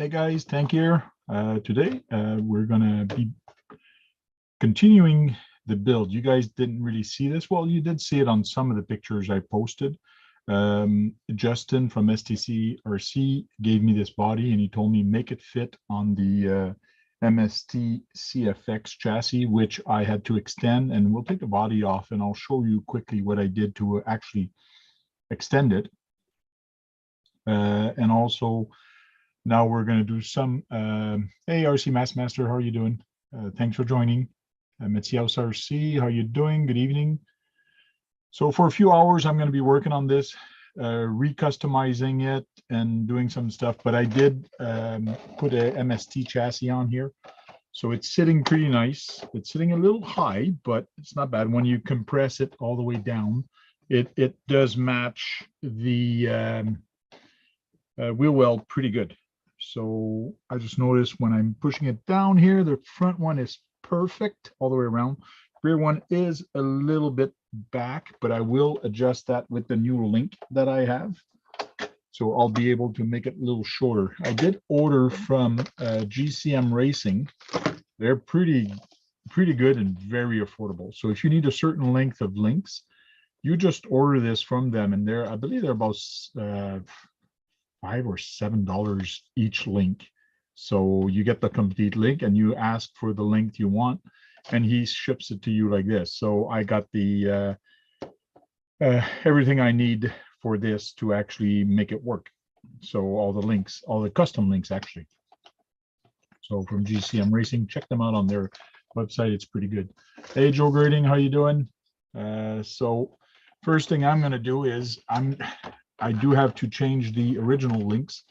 Hey guys, Tank here. Today we're gonna be continuing the build. You guys didn't really see this. Well, you did see it on some of the pictures I posted. Justin from STC gave me this body and he told me make it fit on the MST CFX chassis, which I had to extend, and we'll take the body off and I'll show you quickly what I did to actually extend it. And also now we're going to do some, hey, RC Master, how are you doing? Thanks for joining. Matthias RC, how are you doing? Good evening. So for a few hours, I'm going to be working on this, recustomizing it and doing some stuff, but I did put a MST chassis on here. So it's sitting pretty nice. It's sitting a little high, but it's not bad. When you compress it all the way down, it does match the wheel well pretty good. So I just noticed when I'm pushing it down here, the front one is perfect all the way around. Rear one is a little bit back, but I will adjust that with the new link that I have. So I'll be able to make it a little shorter. I did order from GCM Racing. They're pretty good and very affordable. So if you need a certain length of links, you just order this from them, and I believe they're about $5 or $7 each link. So you get the complete link and you ask for the length you want and he ships it to you like this. So I got the everything I need for this to actually make it work. So all the links, all the custom links actually. So from GCM Racing, check them out on their website. It's pretty good. Hey, Joe Grading, how you doing? So first thing I'm going to do is I do have to change the original links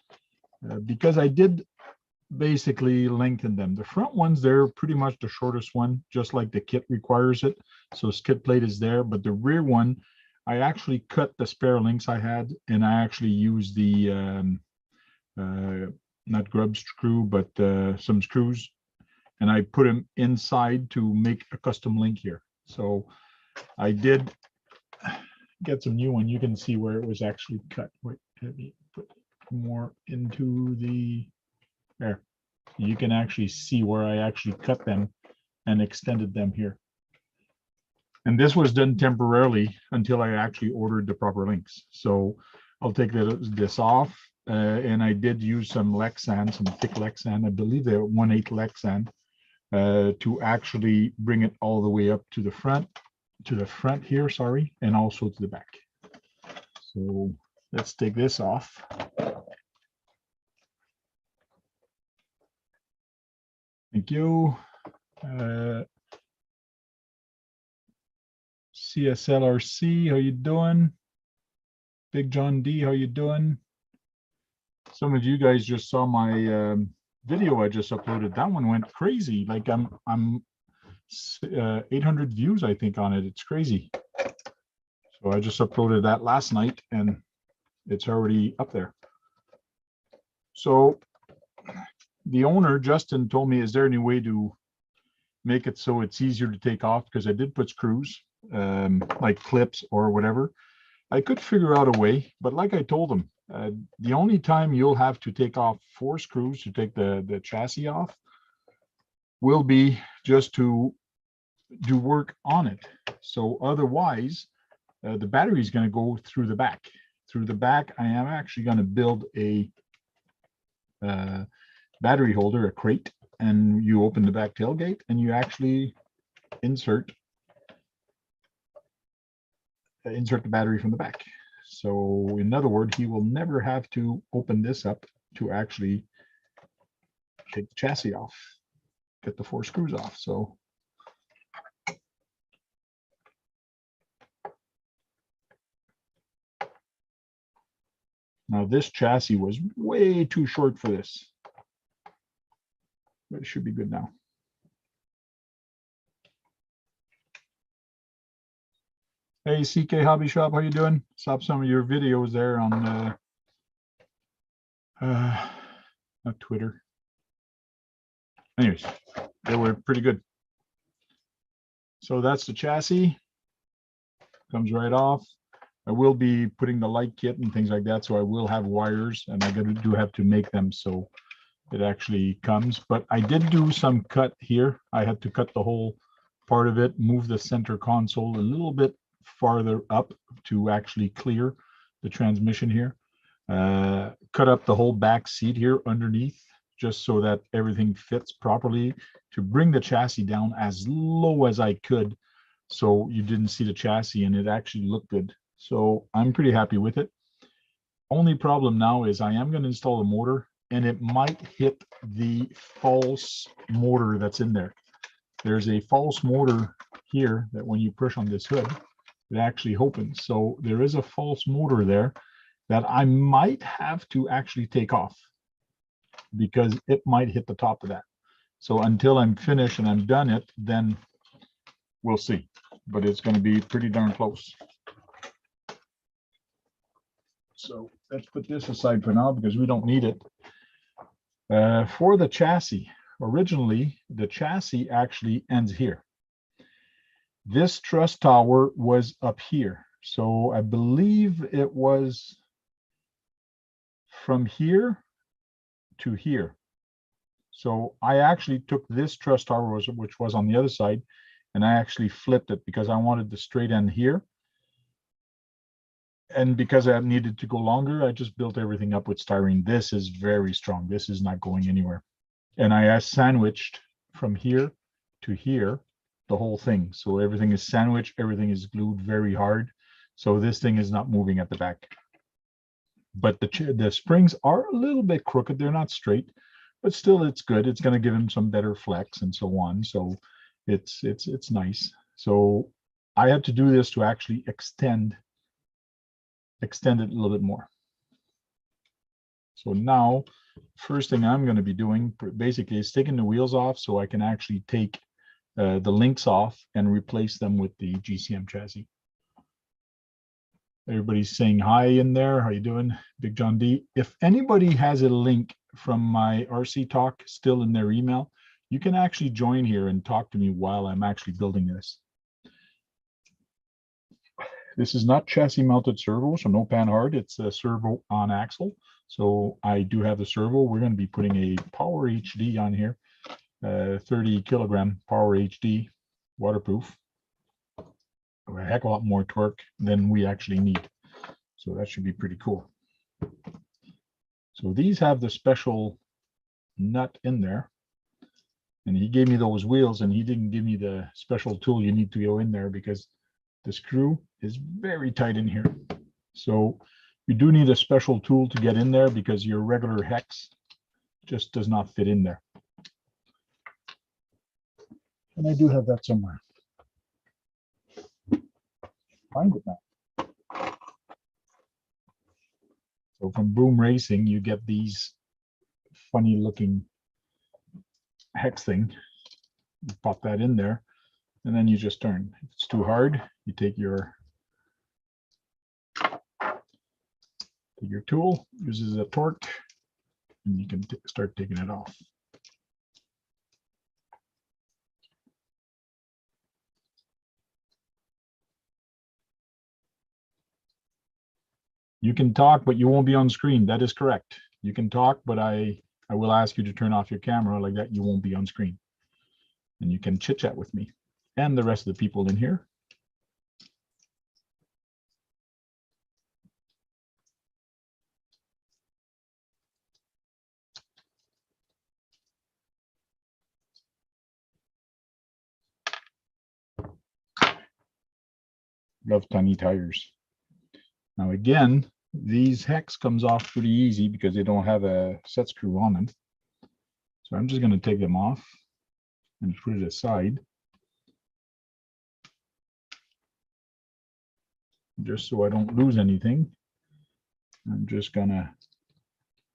because I did basically lengthen them. The front ones, they're pretty much the shortest one, just like the kit requires it. So skid plate is there, but the rear one, I actually cut the spare links I had and I actually used the, not grub screw, but some screws, and I put them inside to make a custom link here. So I did get some new one. You can see where it was actually cut. Wait, let me put more into the there. You can actually see where I actually cut them and extended them here. And this was done temporarily until I actually ordered the proper links. So I'll take this off, and I did use some Lexan, some thick Lexan. I believe they're 1/8 Lexan to actually bring it all the way up to the front. Here, sorry, and also to the back. So let's take this off. Thank you. CSLRC, how you doing? Big John D, how you doing? Some of you guys just saw my video I just uploaded. That one went crazy. Like I'm 800 views, I think, on it. It's crazy. So I just uploaded that last night and it's already up there. So the owner, Justin, told me, is there any way to make it so it's easier to take off? Because I did put screws, like clips or whatever. I could figure out a way, but like I told him, the only time you'll have to take off 4 screws to take the chassis off will be just to do work on it. So otherwise, the battery is going to go through the back. Through the back, I am actually going to build a battery holder, a crate, and you open the back tailgate and you actually insert the battery from the back. So in other words, he will never have to open this up to actually take the chassis off, get the 4 screws off. So now this chassis was way too short for this, but it should be good now. Hey, CK Hobby Shop, how you doing? Saw some of your videos there on not Twitter. Anyways, they were pretty good. So that's the chassis. Comes right off. I will be putting the light kit and things like that, so I will have wires, and I do have to make them. So it actually comes. But I did do some cut here. I had to cut the whole part of it, move the center console a little bit farther up to actually clear the transmission here. Cut up the whole back seat here underneath, just so that everything fits properly, to bring the chassis down as low as I could, so you didn't see the chassis and it actually looked good. So I'm pretty happy with it. Only problem now is I am going to install a motor, and it might hit the false motor that's in there. There's a false motor here that when you push on this hood, it actually opens. So there is a false motor there that I might have to actually take off, because it might hit the top of that. So until I'm finished and I'm done it, then we'll see. But it's going to be pretty darn close. So let's put this aside for now because we don't need it. For the chassis, originally the chassis actually ends here. This truss tower was up here. So I believe it was from here to here. So I actually took this truss tower, which was on the other side, and I actually flipped it because I wanted the straight end here. And because I needed to go longer, I just built everything up with styrene. This is very strong. This is not going anywhere. And I sandwiched from here to here, the whole thing. So everything is sandwiched, everything is glued very hard. So this thing is not moving at the back. But the springs are a little bit crooked. They're not straight, but still it's good. It's going to give him some better flex and so on. So it's nice. So I had to do this to actually extend it a little bit more. So now, first thing I'm going to be doing basically is taking the wheels off so I can actually take the links off and replace them with the GCM chassis. Everybody's saying hi in there. How you doing, Big John D? If anybody has a link from my RC talk still in their email, you can actually join here and talk to me while I'm actually building this. This is not chassis mounted servo, so no pan hard. It's a servo on axle. So I do have the servo. We're going to be putting a Power HD on here, 30 kilogram Power HD, waterproof. A heck of a lot more torque than we actually need. So that should be pretty cool. So these have the special nut in there. And he gave me those wheels, and he didn't give me the special tool you need to go in there because the screw is very tight in here. So you do need a special tool to get in there because your regular hex just does not fit in there. And I do have that somewhere. Find it now. So from Boom Racing, you get these funny looking hex thing. You pop that in there, and then you just turn. If it's too hard, you take your tool, uses a torque, and you can start taking it off. You can talk, but you won't be on screen. That is correct. You can talk, but I will ask you to turn off your camera. Like that, you won't be on screen. And you can chit chat with me and the rest of the people in here. Love tiny tires. Now again, these hex comes off pretty easy because they don't have a set screw on them. So I'm just going to take them off and put it aside, just so I don't lose anything. I'm just going to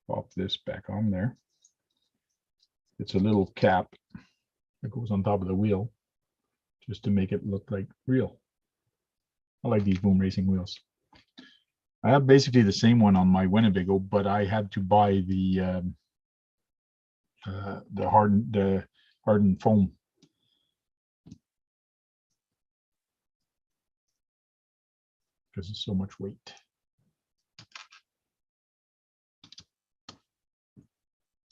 pop this back on there. It's a little cap that goes on top of the wheel just to make it look like real. I like these Boom Racing wheels. I have basically the same one on my Winnebago, but I had to buy the hardened foam. Because it's so much weight.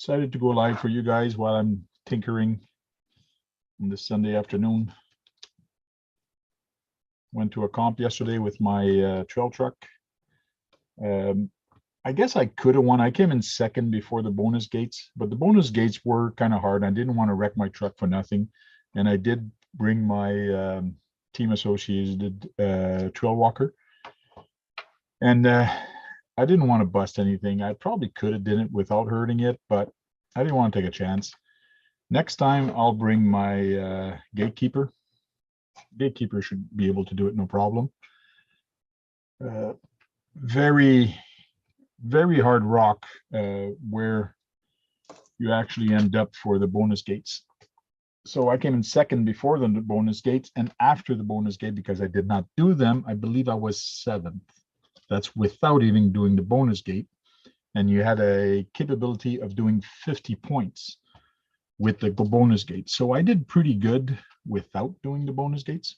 decided to go live for you guys while I'm tinkering on this Sunday afternoon. Went to a comp yesterday with my trail truck. I guess I could have won. I came in second before the bonus gates, but the bonus gates were kind of hard. I didn't want to wreck my truck for nothing. And I did bring my team associated trail walker. And I didn't want to bust anything. I probably could have done it without hurting it, but I didn't want to take a chance. Next time I'll bring my gatekeeper. Gatekeeper should be able to do it, no problem. Very hard rock where you actually end up for the bonus gates. So I came in second before the bonus gates, and after the bonus gate, because I did not do them, I believe I was seventh. That's without even doing the bonus gate. And you had a capability of doing 50 points with the bonus gate. So I did pretty good without doing the bonus gates.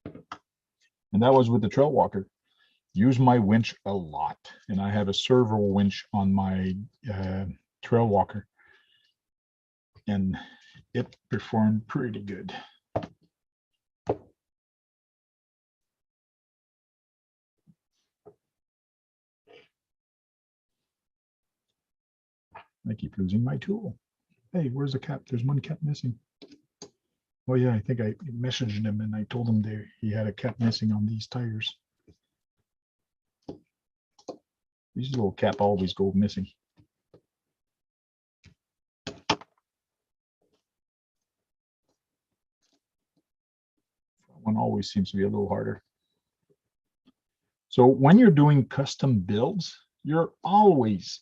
And that was with the trail walker. Use my winch a lot. And I have a servo winch on my trail walker. And it performed pretty good. I keep losing my tool. Hey, where's the cap? There's one cap missing. Oh yeah, I think I messaged him and I told him he had a cap missing on these tires. These little cap always go missing. One always seems to be a little harder. So when you're doing custom builds, you're always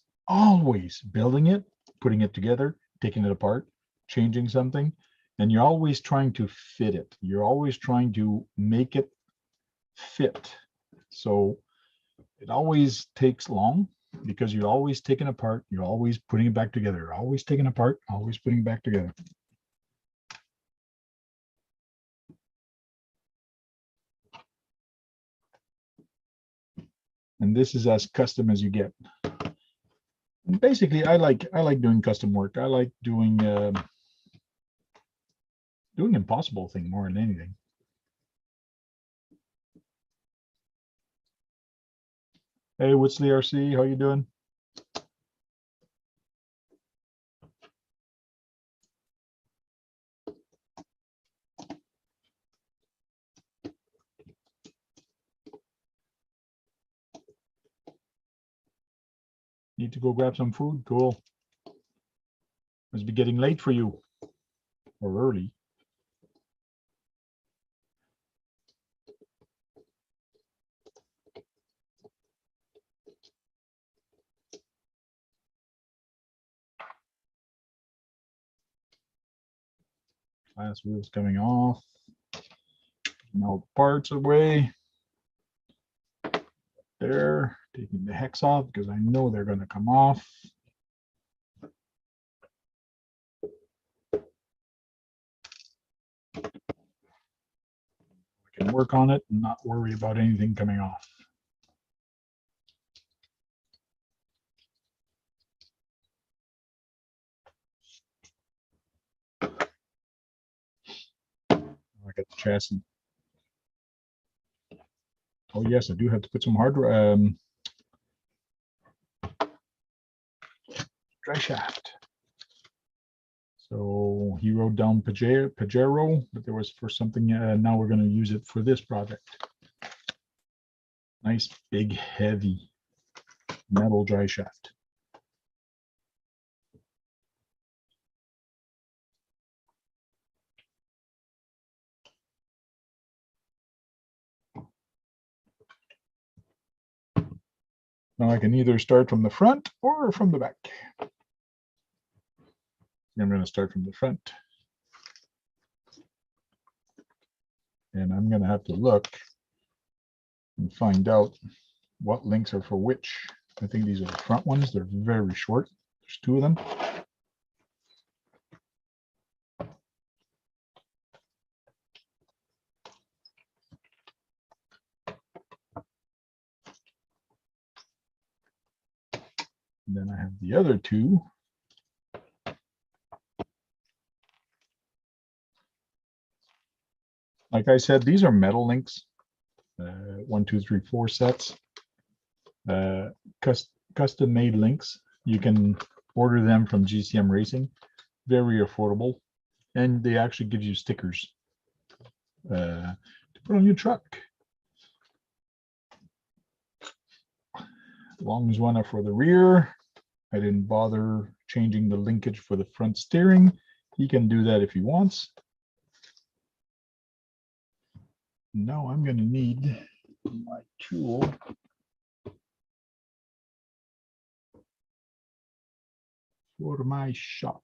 building it, putting it together, taking it apart, changing something, and you're always trying to fit it. You're always trying to make it fit. So it always takes long because you're always taking it apart, you're always putting it back together, always taking it apart, always putting it back together. And this is as custom as you get. And basically, I like doing custom work. I like doing impossible thing more than anything. Hey, Woodsley RC, how you doing? Need to go grab some food? Cool. Must be getting late for you, or early. Last wheel's coming off. Now parts away. There, taking the hex off because I know they're going to come off. I can work on it and not worry about anything coming off. I got the chassis. Oh yes, I do have to put some hardware. Driveshaft. So he wrote down Pajero, but there was for something. Now we're going to use it for this project. Nice big heavy metal driveshaft. Now I can either start from the front or from the back. I'm going to start from the front. And I'm going to have to look and find out what links are for which. I think these are the front ones. They're very short. There's two of them. And then I have the other two Like I said, these are metal links. 1, 2, 3, 4 sets. Custom made links. You can order them from GCM Racing. Very affordable. And they actually give you stickers to put on your truck. Long as one are for the rear. I didn't bother changing the linkage for the front steering. He can do that if he wants. Now I'm going to need my tool for my shock.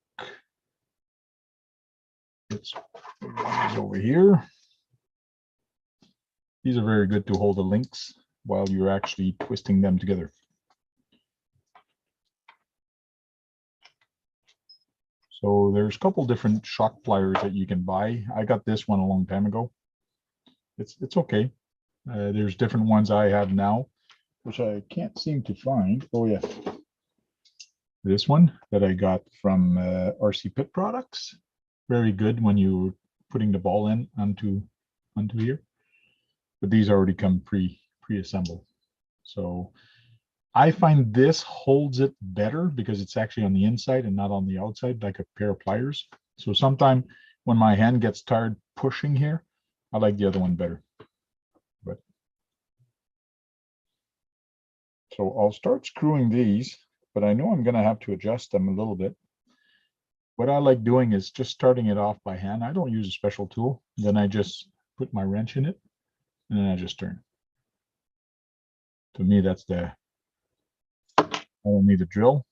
It's over here. These are very good to hold the links while you're actually twisting them together. So there's a couple different shock pliers that you can buy. I got this one a long time ago. It's okay. There's different ones I have now, which I can't seem to find. Oh yeah, this one that I got from RC Pit Products. Very good when you're putting the ball in onto here. But these already come pre-assembled. So I find this holds it better because it's actually on the inside and not on the outside, like a pair of pliers. So sometimes when my hand gets tired pushing here, I like the other one better. But so I'll start screwing these, but I know I'm going to have to adjust them a little bit. What I like doing is just starting it off by hand. I don't use a special tool. Then I just put my wrench in it and then I just turn. To me, that's I don't need a drill.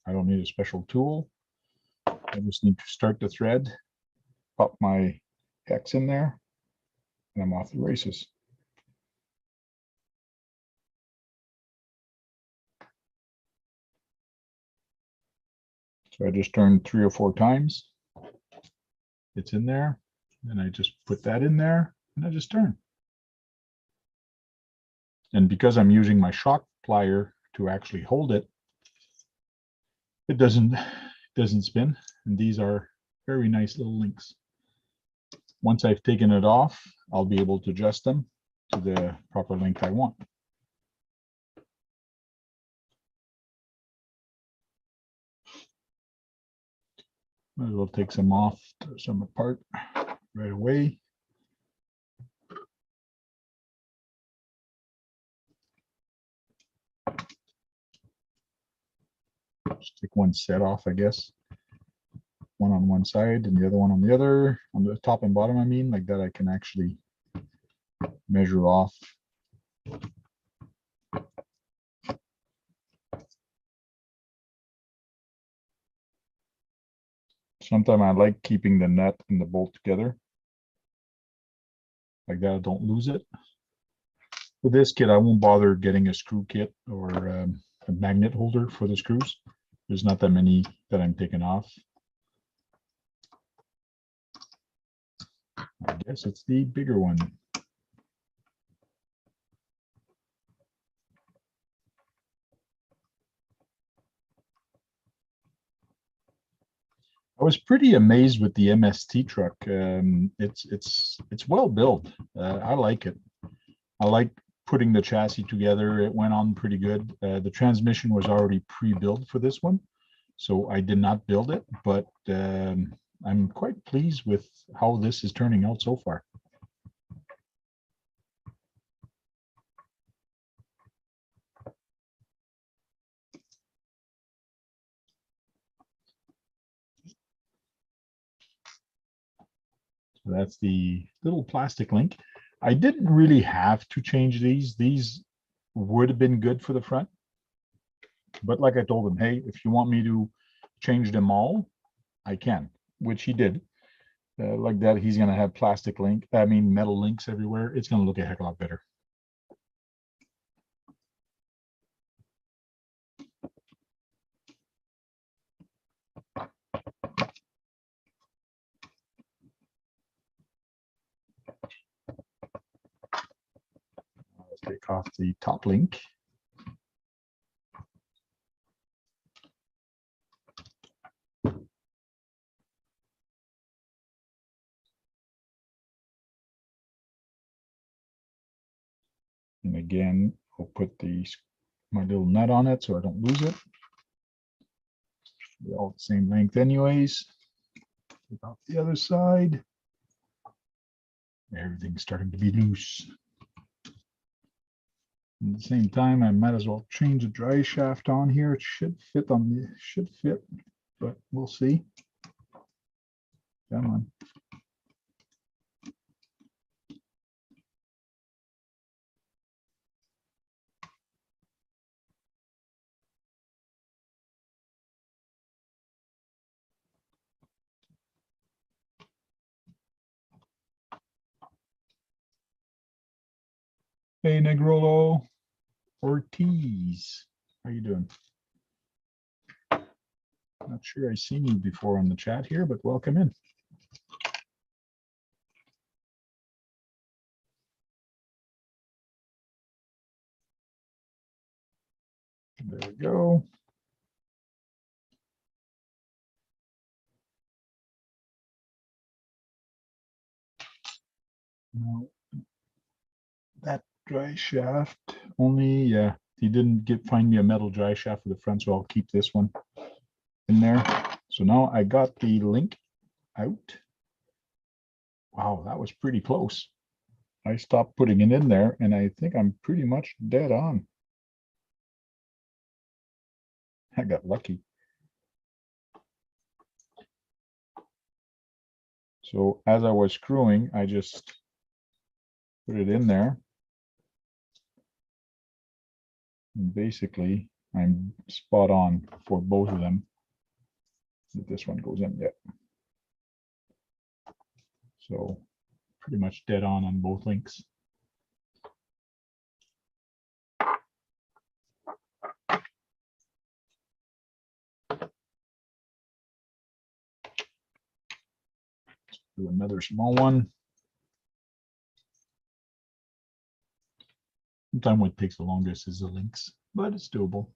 I don't need a special tool. I just need to start the thread, pop my hex in there, and I'm off the races. So I just turned 3 or 4 times. It's in there. And I just put that in there and I just turn. And because I'm using my shock plier to actually hold it, it doesn't spin. And these are very nice little links. Once I've taken it off, I'll be able to adjust them to the proper length I want. Might as well take some off, throw some apart right away. Just take one set off, I guess. One on one side and the other one on the other, on the top and bottom, I mean, like that I can actually measure off. Sometimes I like keeping the nut and the bolt together. Like that I don't lose it. For this kit, I won't bother getting a screw kit or a magnet holder for the screws. There's not that many that I'm taking off. I guess it's the bigger one. I was pretty amazed with the MST truck. It's well built. I like it. I like putting the chassis together. It went on pretty good. The transmission was already pre-built for this one, so I did not build it, but I'm quite pleased with how this is turning out so far. So that's the little plastic link. I didn't really have to change these. These would have been good for the front. But like I told him, hey, if you want me to change them all, I can, which he did. Like that, he's going to have metal links everywhere. It's going to look a heck of a lot better. Let's take off the top link. And again, I'll put my little nut on it so I don't lose it. They're all the same length anyways. About the other side. Everything's starting to be loose. At the same time, I might as well change the drive shaft on here. It should fit, but we'll see. Come on. Hey, Negrolo Ortiz, how you doing? Not sure I've seen you before on the chat here, but welcome in. There we go. Now, that dry shaft only, he didn't find me a metal dry shaft for the front, so I'll keep this one in there. So now I got the link out. Wow, that was pretty close. I stopped putting it in there, and I think I'm pretty much dead on. I got lucky. So as I was screwing, I just put it in there. And basically, I'm spot on for both of them. If this one goes in yet. So pretty much dead on both links. Do another small one. Sometimes what takes the longest is the links, but it's doable.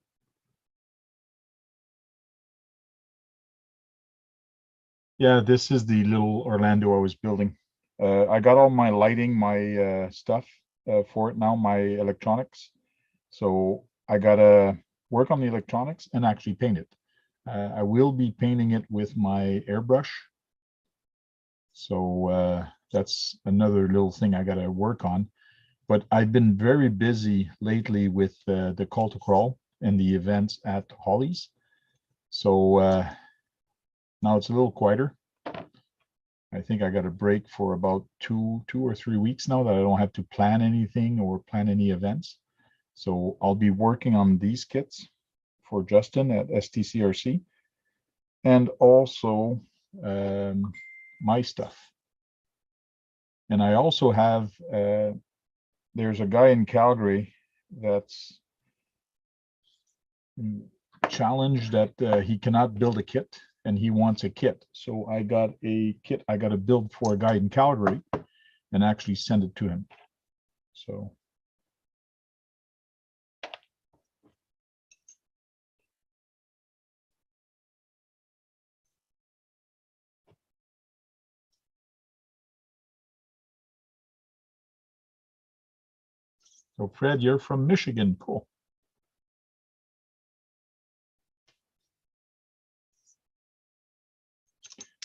Yeah, this is the little Orlando I was building. I got all my lighting, my stuff for it now, my electronics. So I gotta work on the electronics and actually paint it. I will be painting it with my airbrush. So that's another little thing I gotta work on. But I've been very busy lately with the call to crawl and the events at Holly's. So now it's a little quieter. I think I got a break for about two or 3 weeks now that I don't have to plan anything or plan any events. So I'll be working on these kits for Justin at STCRC and also my stuff. And I also have, there's a guy in Calgary that's challenged that he cannot build a kit and he wants a kit. So I got a kit I got to build for a guy in Calgary and actually send it to him. So Fred, you're from Michigan. Cool.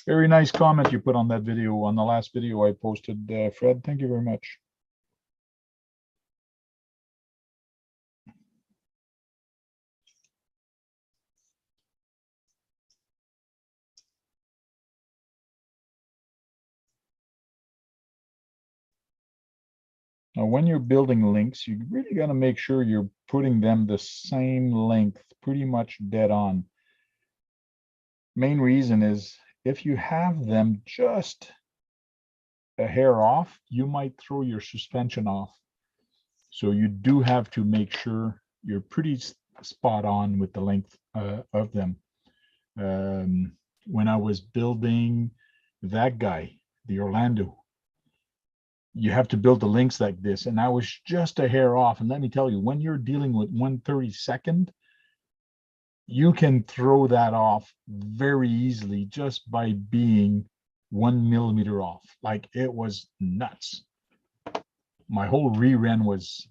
Very nice comment you put on that video, on the last video I posted, Fred. Thank you very much. Now, when you're building links, you really got to make sure you're putting them the same length, pretty much dead on. Main reason is if you have them just a hair off, you might throw your suspension off. So you do have to make sure you're pretty spot on with the length of them. When I was building that guy, the Orlando, you have to build the links like this, and I was just a hair off. And let me tell you, when you're dealing with 1/32, you can throw that off very easily just by being 1 millimeter off. Like, it was nuts. My whole rear end was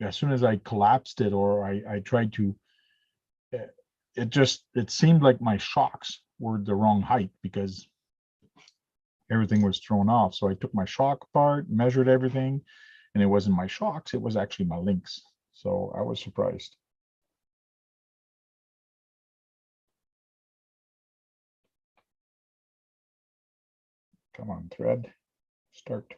as soon as I collapsed it, or I tried to, it seemed like my shocks were the wrong height because everything was thrown off. So I took my shock apart, measured everything, and it wasn't my shocks, it was actually my links. So I was surprised. Come on, thread, start.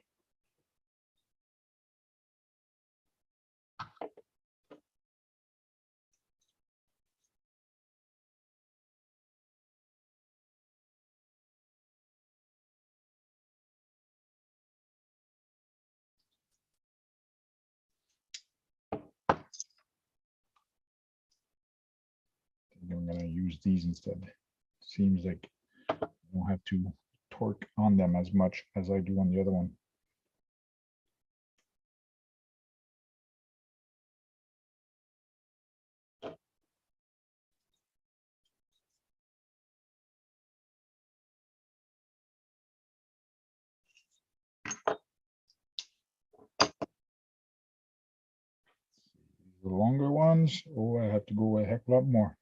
I'm going to use these instead. Seems like I don't have to torque on them as much as I do on the other one. The longer ones, oh, I have to go a heck of a lot more.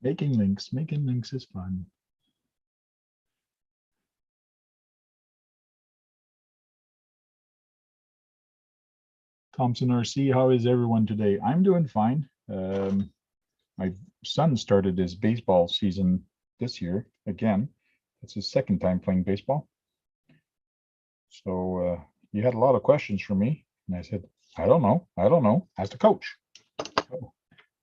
Making links is fun. Thompson RC, how is everyone today? I'm doing fine. My son started his baseball season this year again. It's his second time playing baseball. So you had a lot of questions for me, and I said, I don't know. Ask the coach. So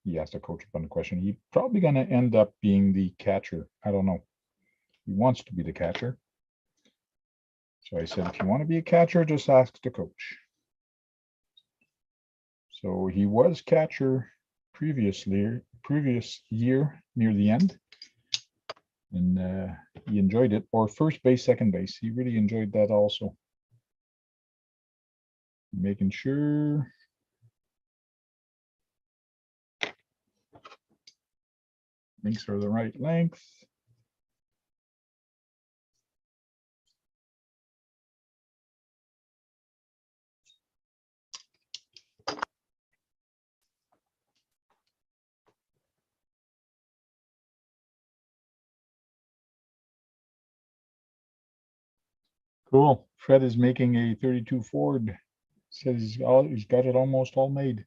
he asked the coach a bunch of questions. He's probably going to end up being the catcher. I don't know. He wants to be the catcher. So I said, if you want to be a catcher, just ask the coach. So he was catcher previous year near the end, and he enjoyed it. Or first base, second base. He really enjoyed that also. Making sure. Links are the right length. Cool. Fred is making a 32 Ford. Says he's got it almost all made.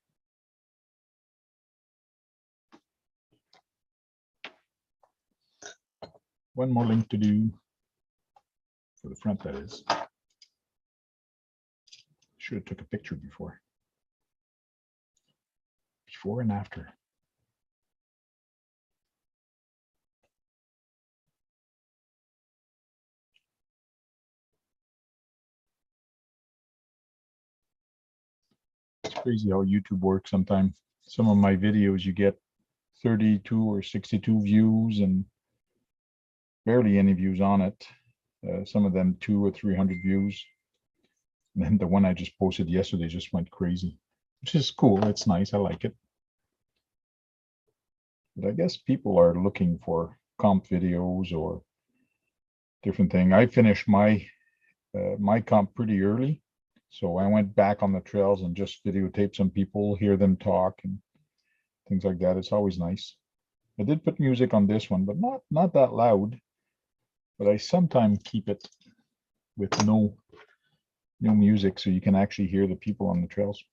One more link to do for the front, that is. Should have took a picture before and after. It's crazy how YouTube works sometimes. Some of my videos, you get 32 or 62 views and barely any views on it. Some of them 200 or 300 views. And then the one I just posted yesterday just went crazy, which is cool. It's nice. I like it. But I guess people are looking for comp videos or different thing. I finished my my comp pretty early, so I went back on the trails and just videotaped some people, hear them talk and things like that. It's always nice. I did put music on this one, but not that loud. But I sometimes keep it with no music, so you can actually hear the people on the trails.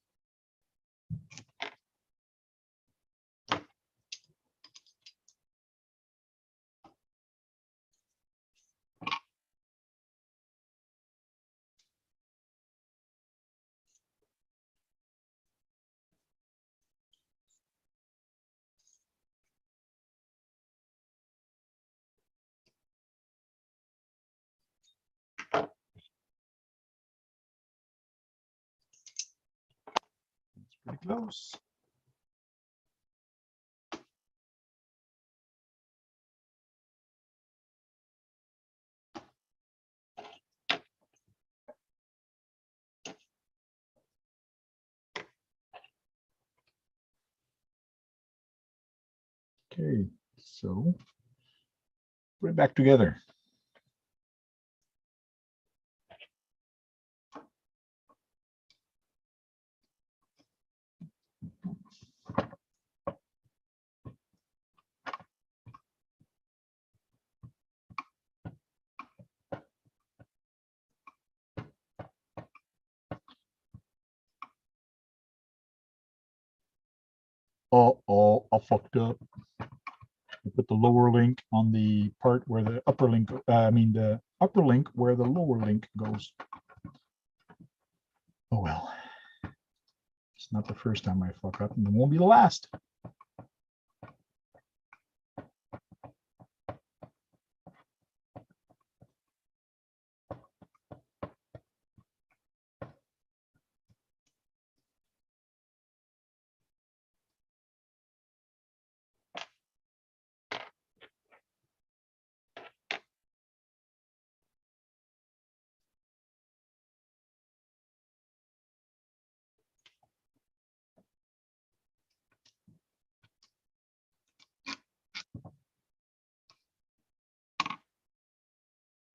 It's pretty close. Okay, so Put it back together. Oh, I fucked up. I put the lower link on the part where the upper link, the upper link where the lower link goes. Oh well. It's not the first time I fuck up, and it won't be the last.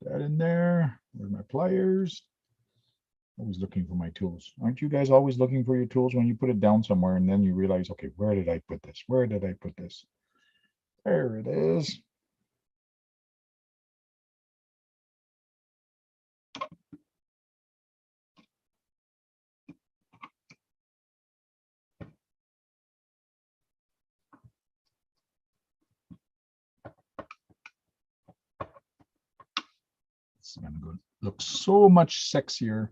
That in there. Where's my pliers? Always looking for my tools. Aren't you guys always looking for your tools when you put it down somewhere and then you realize, okay, where did I put this? Where did I put this? There it is. It's gonna go look so much sexier.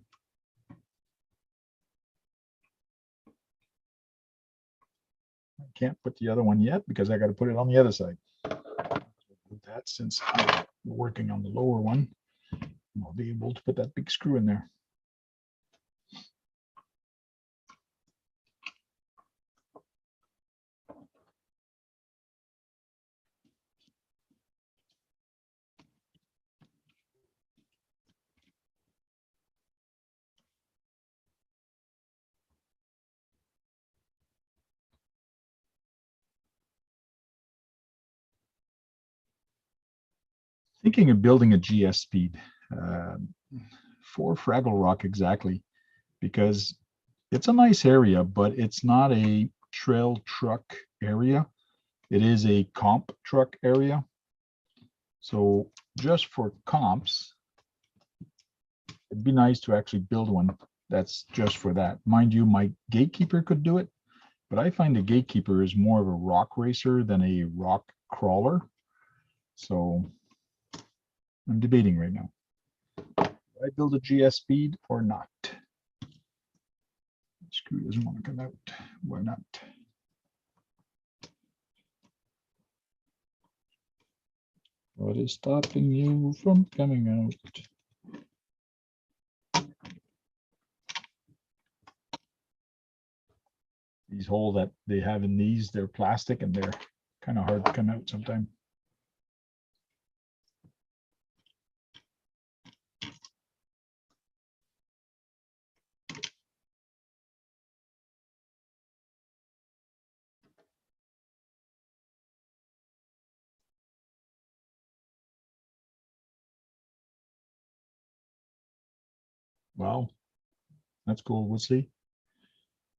I can't put the other one yet because I got to put it on the other side. Do that since I'm working on the lower one. I'll be able to put that big screw in there. Thinking of building a GS speed for Fraggle Rock exactly, because it's a nice area, but it's not a trail truck area. It is a comp truck area. So just for comps, it'd be nice to actually build one that's just for that. Mind you, my Gatekeeper could do it, but I find the Gatekeeper is more of a rock racer than a rock crawler. So I'm debating right now. Do I build a GS speed or not? Screw doesn't want to come out. Why not? What is stopping you from coming out? These holes that they have in these, they're plastic and they're kind of hard to come out sometimes. Wow, that's cool. We'll see.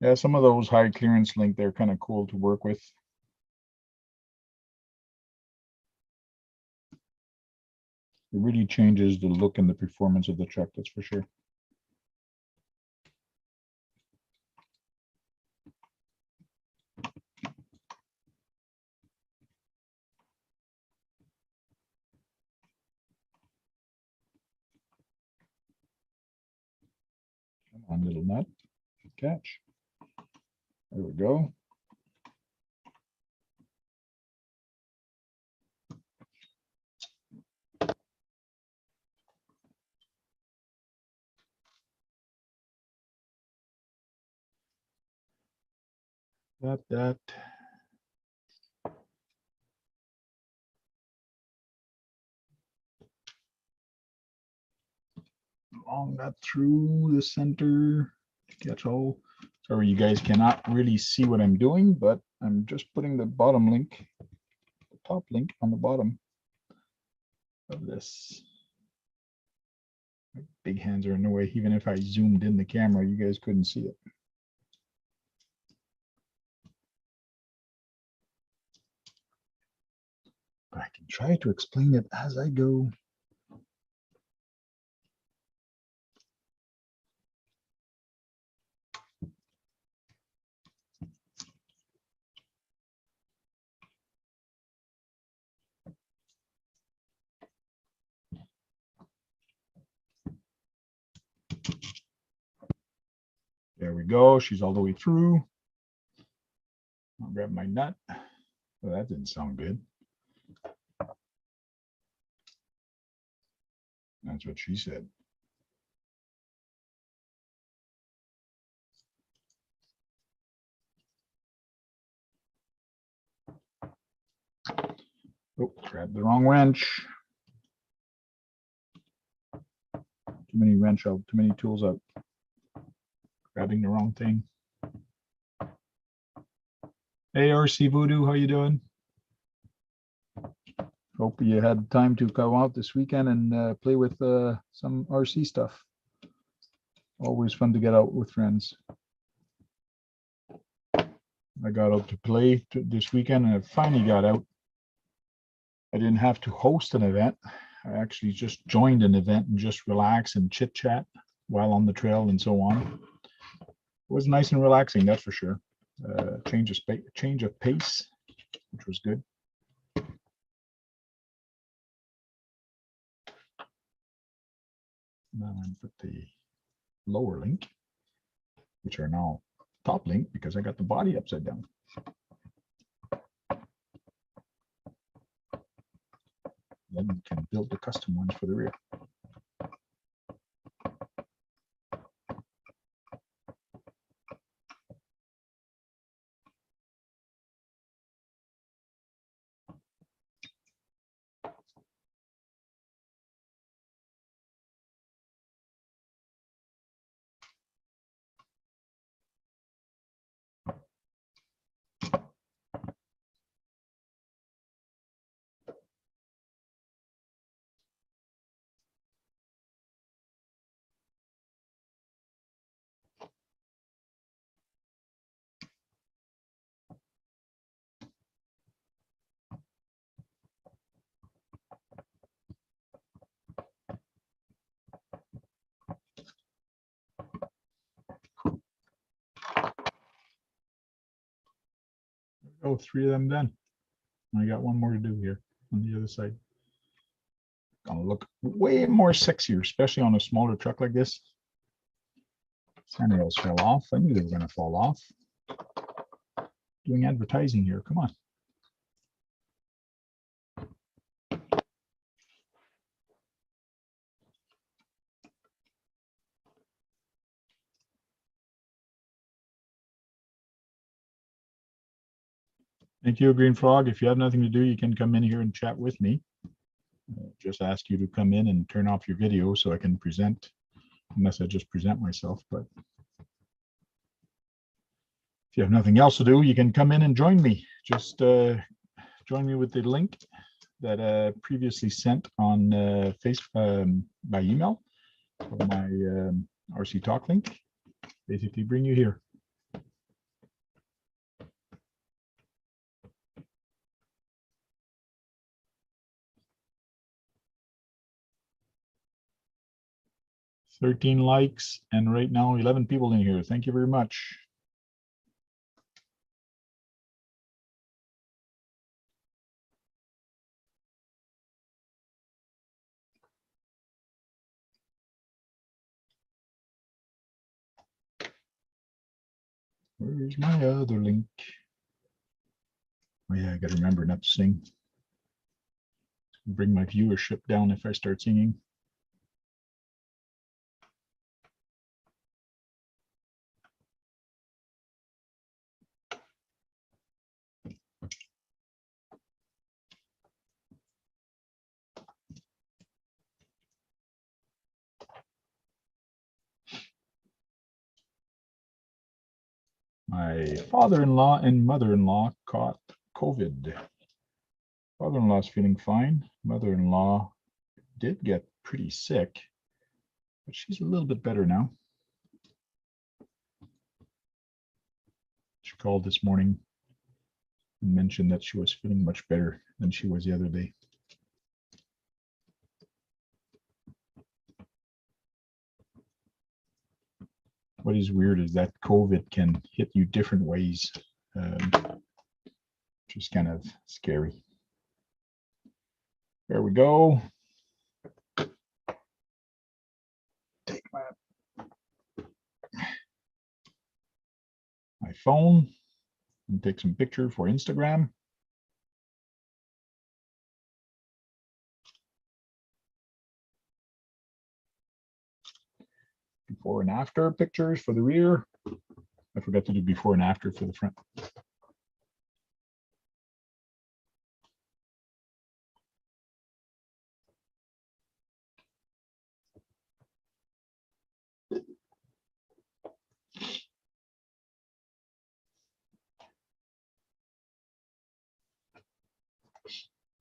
Yeah, some of those high clearance link, they're kind of cool to work with. It really changes the look and the performance of the truck, that's for sure. Come on, little nut. Catch. There we go. That. Along that through the center to catch all. Sorry, you guys cannot really see what I'm doing, but I'm just putting the bottom link, the top link on the bottom. of this. Big hands are in the way. Even if I zoomed in the camera, you guys couldn't see it. But I can try to explain it as I go. There we go. She's all the way through. I'll grab my nut. Well, that didn't sound good. That's what she said. Oh, grabbed the wrong wrench. Too many wrench out, too many tools out. Grabbing the wrong thing. Hey, RC Voodoo, how you doing? Hope you had time to go out this weekend and play with some RC stuff. Always fun to get out with friends. I got out to play this weekend and I finally got out. I didn't have to host an event. I actually just joined an event and just relax and chit chat while on the trail and so on. It was nice and relaxing, that's for sure. Change of pace, which was good. Now I'm going to put the lower link, which are now top link because I got the body upside down. Then we can build the custom ones for the rear. Oh, 3 of them done. I got one more to do here on the other side. Gonna look way more sexier, especially on a smaller truck like this. Handrails fell off. I knew they were gonna fall off. Doing advertising here, come on. Thank you, Green Frog. If you have nothing to do, you can come in here and chat with me. Just ask you to come in and turn off your video so I can present, unless I just present myself. But if you have nothing else to do, you can come in and join me. Just join me with the link that I previously sent on by email for my RC Talk link. Basically, bring you here. $13 likes, and right now 11 people in here. Thank you very much. Where's my other link? Oh yeah, I gotta remember not to sing. Bring my viewership down if I start singing. My father-in-law and mother-in-law caught COVID. Father-in-law's feeling fine. Mother-in-law did get pretty sick, but she's a little bit better now. She called this morning and mentioned that she was feeling much better than she was the other day. What is weird is that COVID can hit you different ways, which is kind of scary. There we go. Take my phone and take some picture for Instagram. Before and after pictures for the rear. I forgot to do before and after for the front.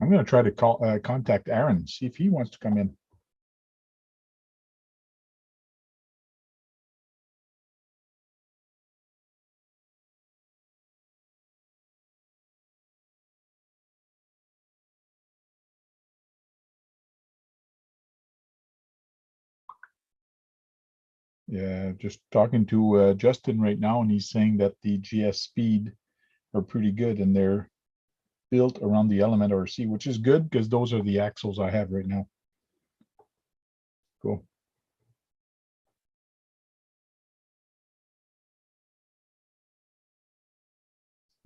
I'm going to try to contact Aaron, see if he wants to come in. Yeah, just talking to Justin right now, and he's saying that the GS Speed are pretty good, and they're built around the Element RC, which is good because those are the axles I have right now. Cool.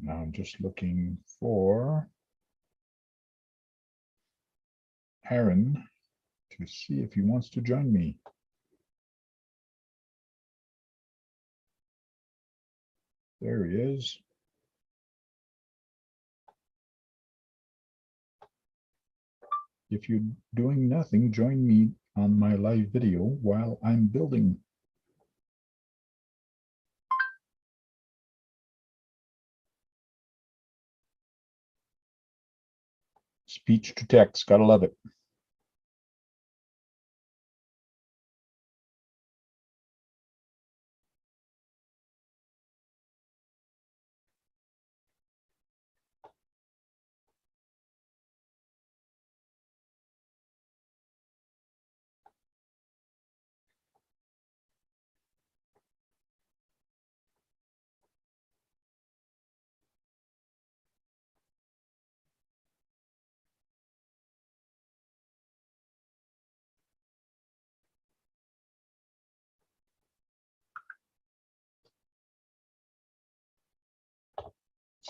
Now I'm just looking for Aaron to see if he wants to join me. There he is. If you're doing nothing, join me on my live video while I'm building. Speech to text, gotta love it.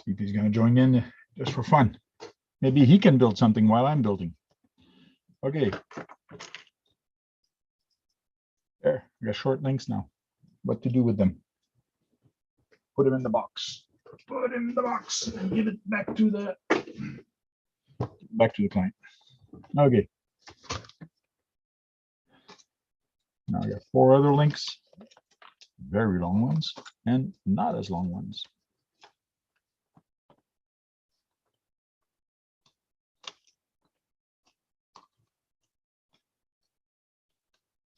See if he's going to join in just for fun. Maybe he can build something while I'm building. Okay. There, I got short links now. What to do with them? Put them in the box. Put them in the box and give it back to the client. Okay. Now I got 4 other links, very long ones and not as long ones.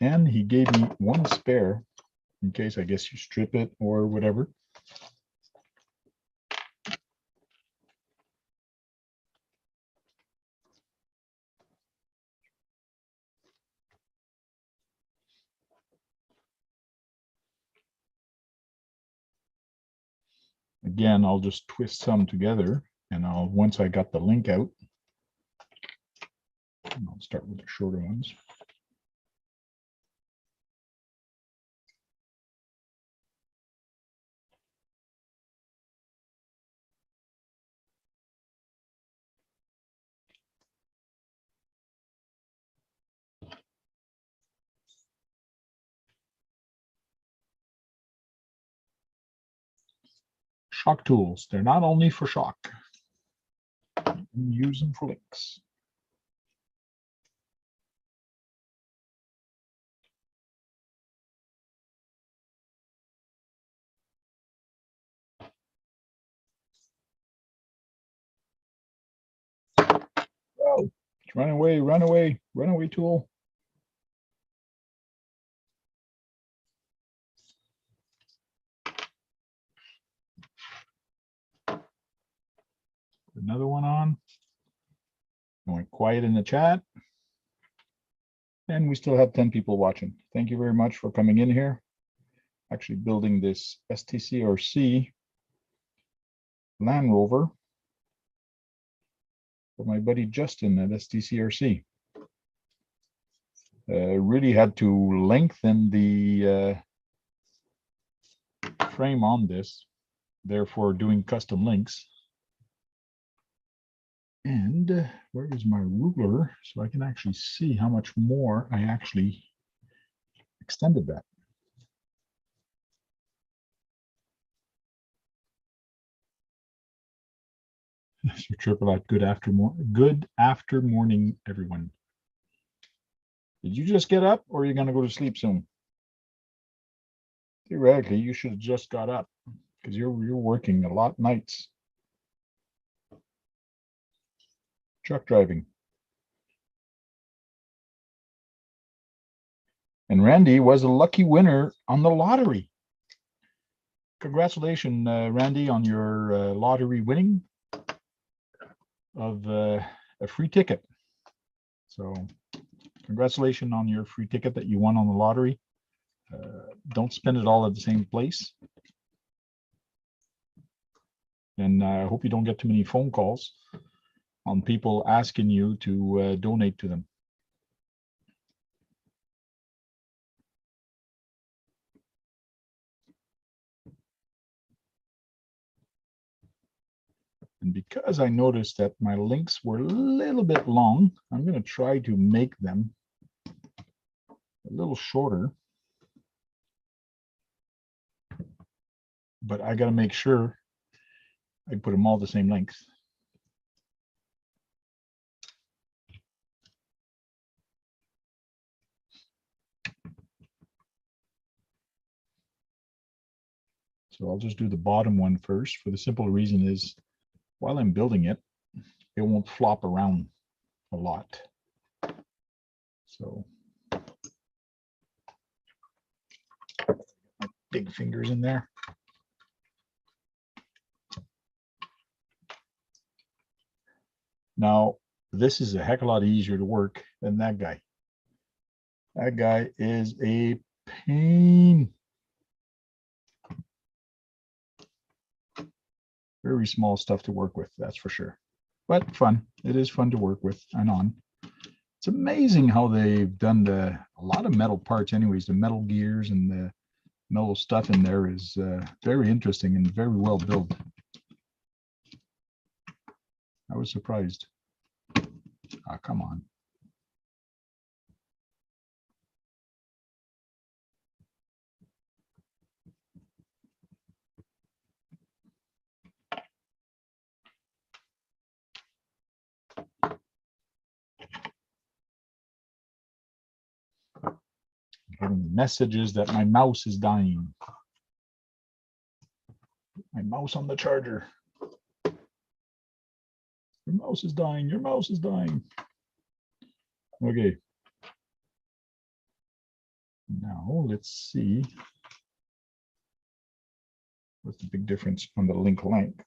And he gave me 1 spare in case, I guess, you strip it or whatever. Again, I'll just twist some together, and once I got the link out, I'll start with the shorter ones. Shock tools, they're not only for shock. You can use them for links. Oh, Run away, run away, run away, tool. Another one on. Going quiet in the chat. And we still have 10 people watching. Thank you very much for coming in here. Actually building this STCRC Land Rover for my buddy Justin at STCRC. Really had to lengthen the frame on this, therefore doing custom links. And where is my ruler so I can actually see how much more I actually extended that. So triple out, good after morning, everyone. Did you just get up or are you going to go to sleep soon? Theoretically, you should have just got up because you're working a lot nights. Truck driving. And Randy was a lucky winner on the lottery. Congratulations, Randy, on your lottery winning of a free ticket. So congratulations on your free ticket that you won on the lottery. Don't spend it all at the same place. And I hope you don't get too many phone calls on people asking you to donate to them. And because I noticed that my links were a little bit long, I'm going to try to make them a little shorter. But I got to make sure I put them all the same length. So I'll just do the bottom one first for the simple reason is while I'm building it, it won't flop around a lot. So my big fingers in there. Now, this is a heck of a lot easier to work than that guy. That guy is a pain. Very small stuff to work with, that's for sure. But fun. It is fun to work with and on. It's amazing how they've done a lot of metal parts anyways. The metal gears and the metal stuff in there is very interesting and very well built. I was surprised. Ah, come on. Getting messages that my mouse is dying. My mouse on the charger. Your mouse is dying. Your mouse is dying. Okay. Now let's see. What's the big difference on the link length?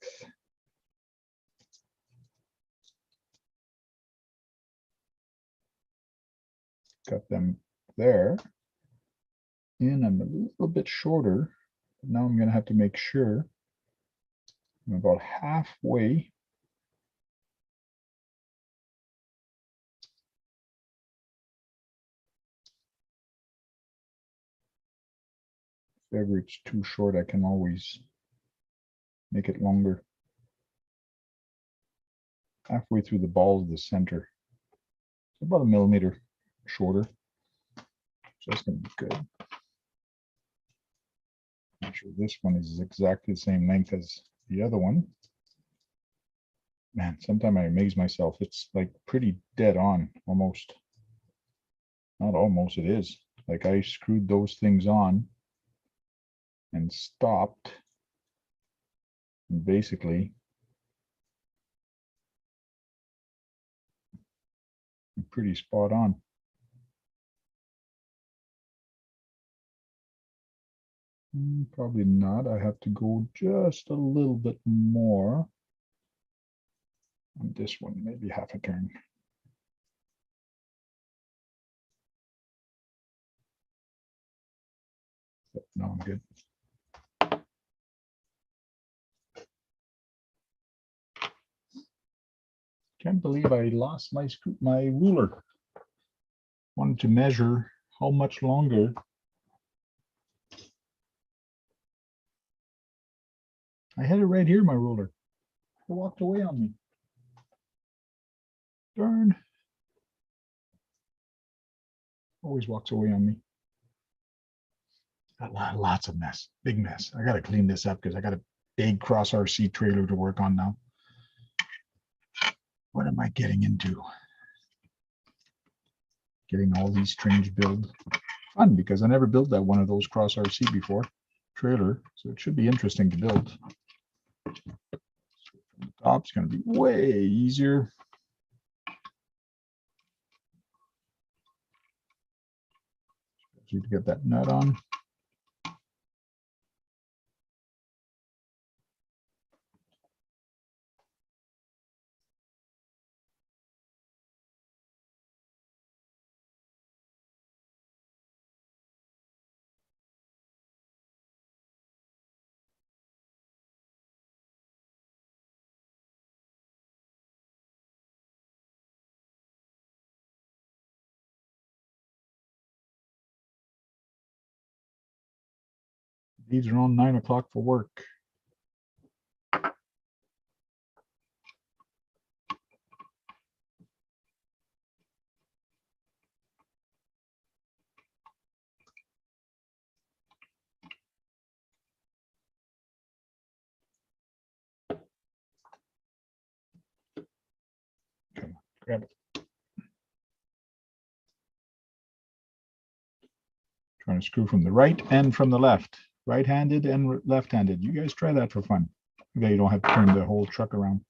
Got them there. And I'm a little bit shorter. Now I'm going to have to make sure I'm about halfway. If ever it's too short, I can always make it longer. Halfway through the ball of the center. So about 1 millimeter shorter. So that's going to be good. Make sure this one is exactly the same length as the other one. Man, sometimes I amaze myself. It's like pretty dead on, almost. Not almost, it is. Like I screwed those things on and stopped. And basically, pretty spot on. Probably not. I have to go just a little bit more on this one, maybe half a turn. But no, I'm good. Can't believe I lost my ruler. Wanted to measure how much longer. I had it right here, my ruler. It walked away on me. Darn. Always walks away on me. Got lots of mess, big mess. I got to clean this up because I got a big cross RC trailer to work on now. What am I getting into? Getting all these strange builds. Fun, because I never built that one of those cross RC before. Trailer, so it should be interesting to build. From the top's going to be way easier. To get that nut on. These are on 9 o'clock for work. Come on, grab it. Trying to screw from the right and from the left. Right-handed and left-handed. You guys try that for fun. Okay, you don't have to turn the whole truck around.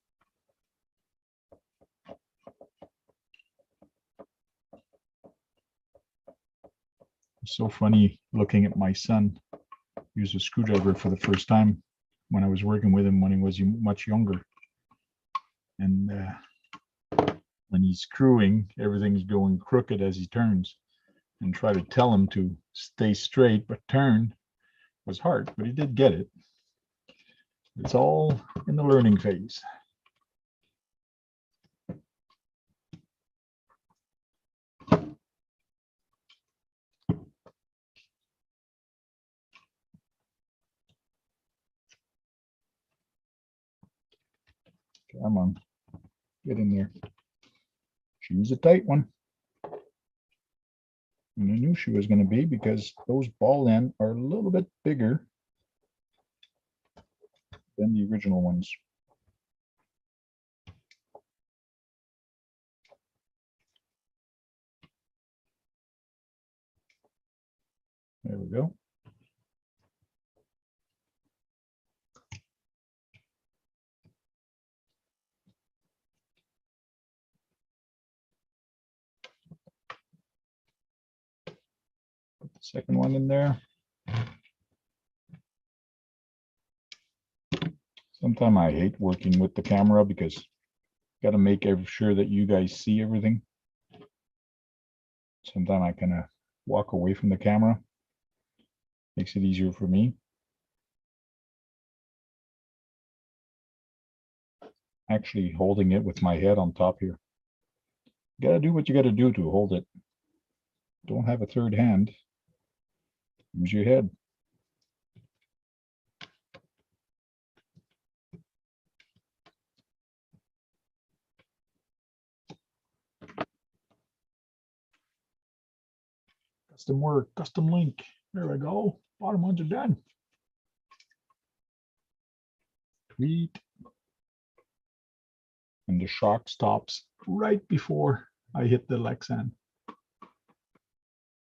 It's so funny looking at my son use a screwdriver for the first time when I was working with him when he was much younger. And when he's screwing, everything's going crooked as he turns. And try to tell him to stay straight but turn was hard, but he did get it. It's all in the learning phase. Come on, get in there. She's a tight one. And I knew she was going to be because those ball ends are a little bit bigger than the original ones. There we go. Put the second one in there. Sometimes I hate working with the camera because got to make sure that you guys see everything. Sometimes I kind of walk away from the camera. Makes it easier for me. Actually holding it with my head on top here. You got to do what you got to do to hold it. Don't have a third hand. Use your head. Custom work, custom link. There we go. Bottom ones are done. Tweet. And the shock stops right before I hit the Lexan.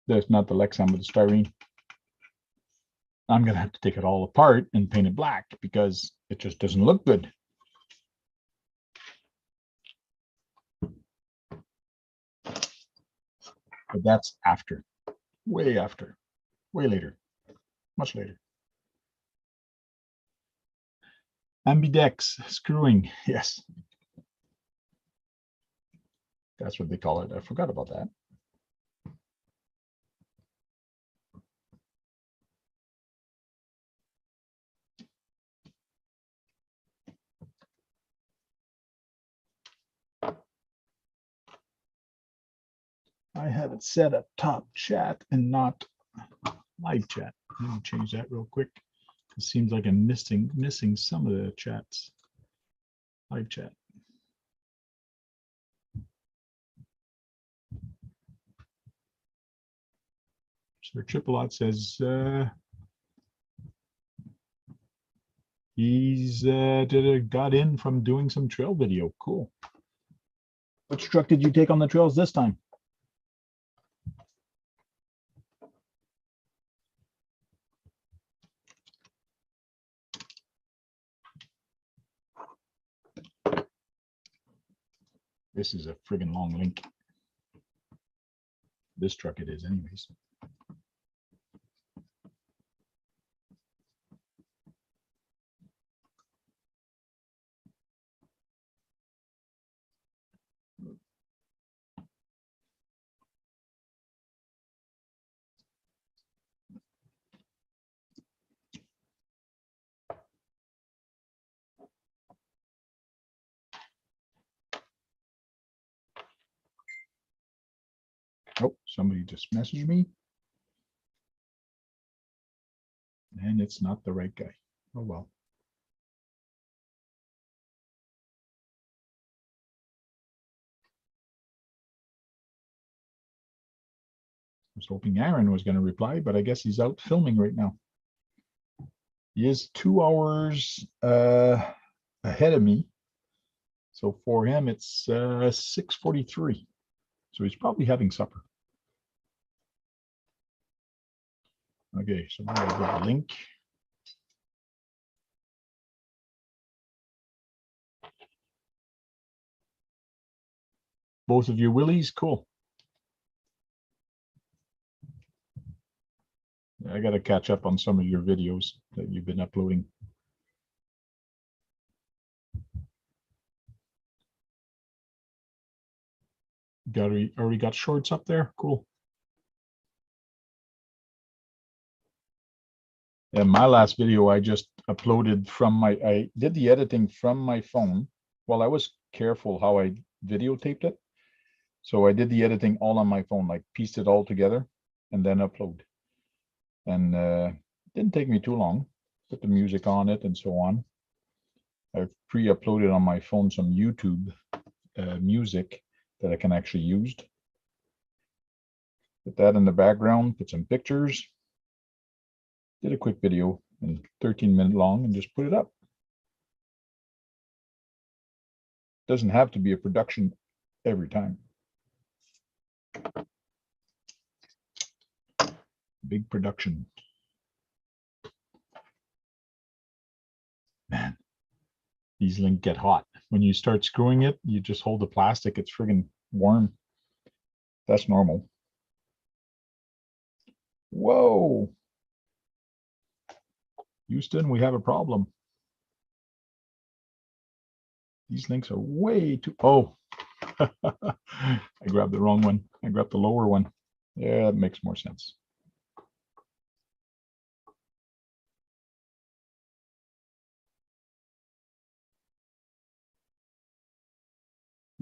There's not the Lexan, but the styrene. I'm going to have to take it all apart and paint it black because it just doesn't look good. but that's after, way later, much later. Ambidex screwing, yes. That's what they call it. I forgot about that. I have it set at top chat and not live chat. Let me change that real quick. It seems like I'm missing some of the chats. Live chat. Sir Tripolot says he's got in from doing some trail video. Cool. Which truck did you take on the trails this time? This is a friggin' long link. This truck it is anyways. Oh, somebody just messaged me. And it's not the right guy. Oh, well. I was hoping Aaron was going to reply, but I guess he's out filming right now. He is 2 hours ahead of me. So for him, it's 6:43. So he's probably having supper. Okay, so I'm going to get the link. Both of you Willies, cool. I got to catch up on some of your videos that you've been uploading. Already got shorts up there? Cool. Yeah, my last video I just uploaded from I did the editing from my phone. Well, I was careful how I videotaped it. So I did the editing all on my phone, like pieced it all together and then upload. And it didn't take me too long. Put the music on it and so on. I've pre-uploaded on my phone some YouTube music that I can actually use. Put that in the background, put some pictures. Did a quick video and 13-minute long and just put it up. Doesn't have to be a production every time. Big production. Man, these links get hot. When you start screwing it, you just hold the plastic, it's friggin' warm. That's normal. Whoa. Houston, we have a problem. These links are way too, oh. I grabbed the wrong one. I grabbed the lower one. Yeah, that makes more sense.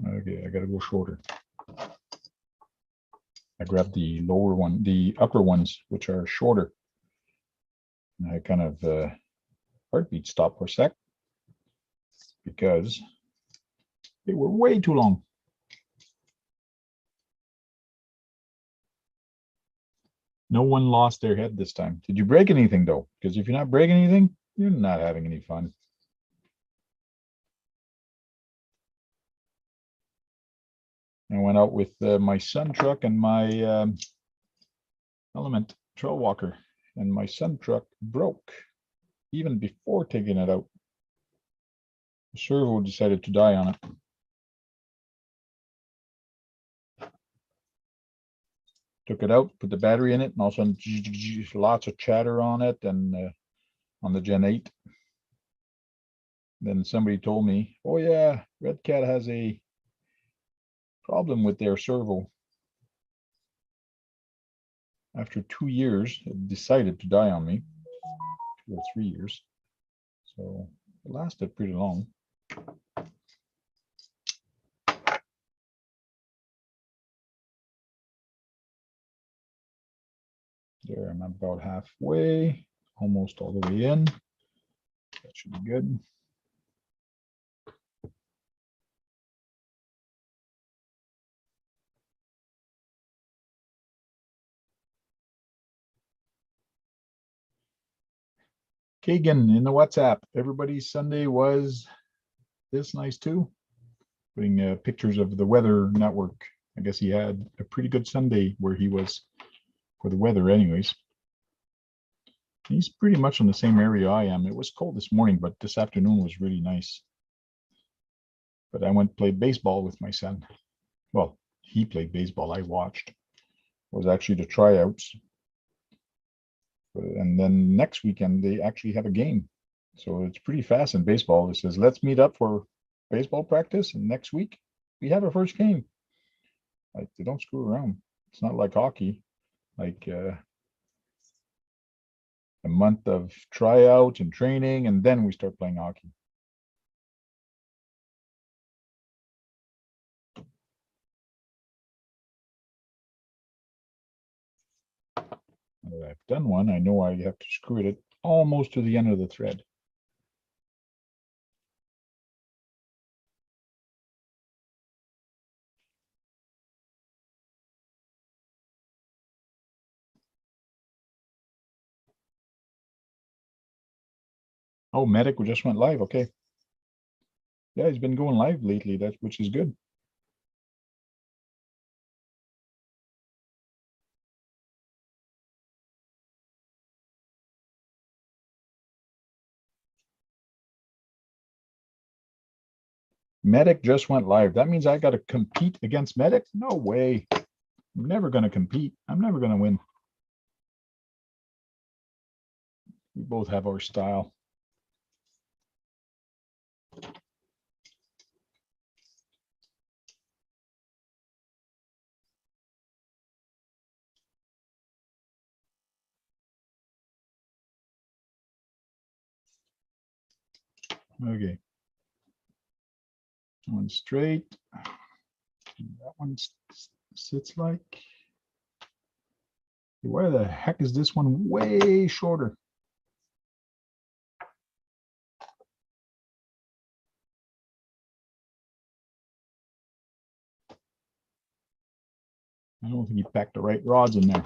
Okay, I gotta go shorter. I grabbed the lower one, the upper ones, which are shorter. And I kind of heartbeat stopped for a sec because they were way too long. No one lost their head this time. Did you break anything though? Because if you're not breaking anything, you're not having any fun. I went out with my Sun truck and my Element trail walker, and my Sun truck broke even before taking it out. The servo decided to die on it. Took it out, put the battery in it, and also lots of chatter on it and on the Gen 8. Then somebody told me, oh yeah, Red Cat has a problem with their servo. After 2 years, it decided to die on me. 2 or 3 years. So it lasted pretty long. There, I'm about halfway, almost all the way in. That should be good. Kagan in the WhatsApp. Everybody's Sunday was this nice too. Putting pictures of the weather network. I guess he had a pretty good Sunday where he was for the weather anyways. He's pretty much in the same area I am. It was cold this morning, but this afternoon was really nice. But I went and played baseball with my son. Well, he played baseball. I watched. It was actually the tryouts. And then next weekend, they actually have a game. So it's pretty fast in baseball. It says, let's meet up for baseball practice. And next week, we have our first game. Like, they don't screw around. It's not like hockey. Like a month of tryout and training, and then we start playing hockey. I've done one. I know I have to screw it almost to the end of the thread. Oh, Medic just went live. Okay. Yeah, he's been going live lately, which is good. Medic just went live. That means I got to compete against Medic? No way. I'm never going to compete. I'm never going to win. We both have our style. Okay. One straight. That one sits like. Where the heck is this one way shorter? I don't think he packed the right rods in there.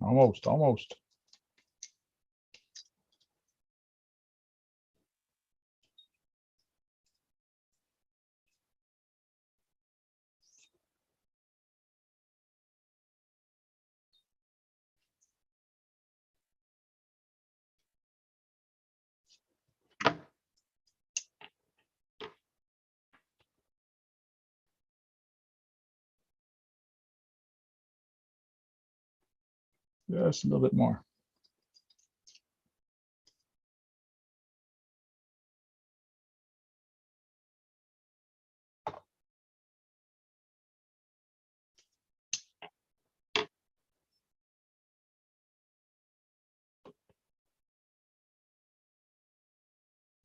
Almost. Just a little bit more.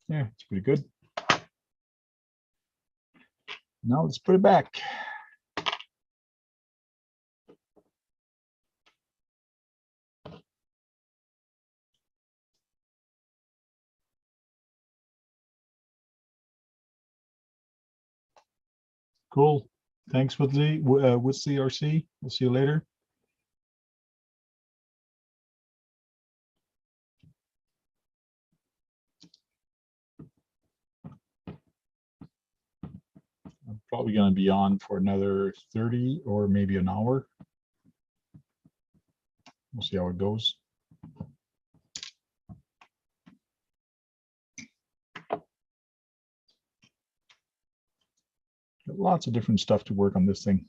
Yeah, it's pretty good. Now let's put it back. Cool. Thanks, Woodley. With CRC. We'll see you later. I'm probably going to be on for another 30 or maybe an hour. We'll see how it goes. Got lots of different stuff to work on this thing.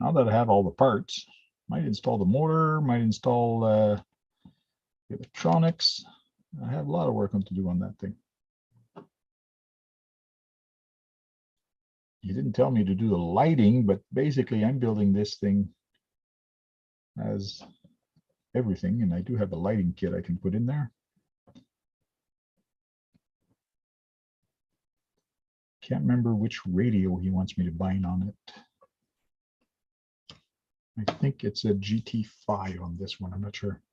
Now that I have all the parts, might install the motor, might install the electronics. I have a lot of work to do on that thing. He didn't tell me to do the lighting, but basically I'm building this thing as everything, and I do have a lighting kit I can put in there. Can't remember which radio he wants me to bind on it. I think it's a GT5 on this one. I'm not sure.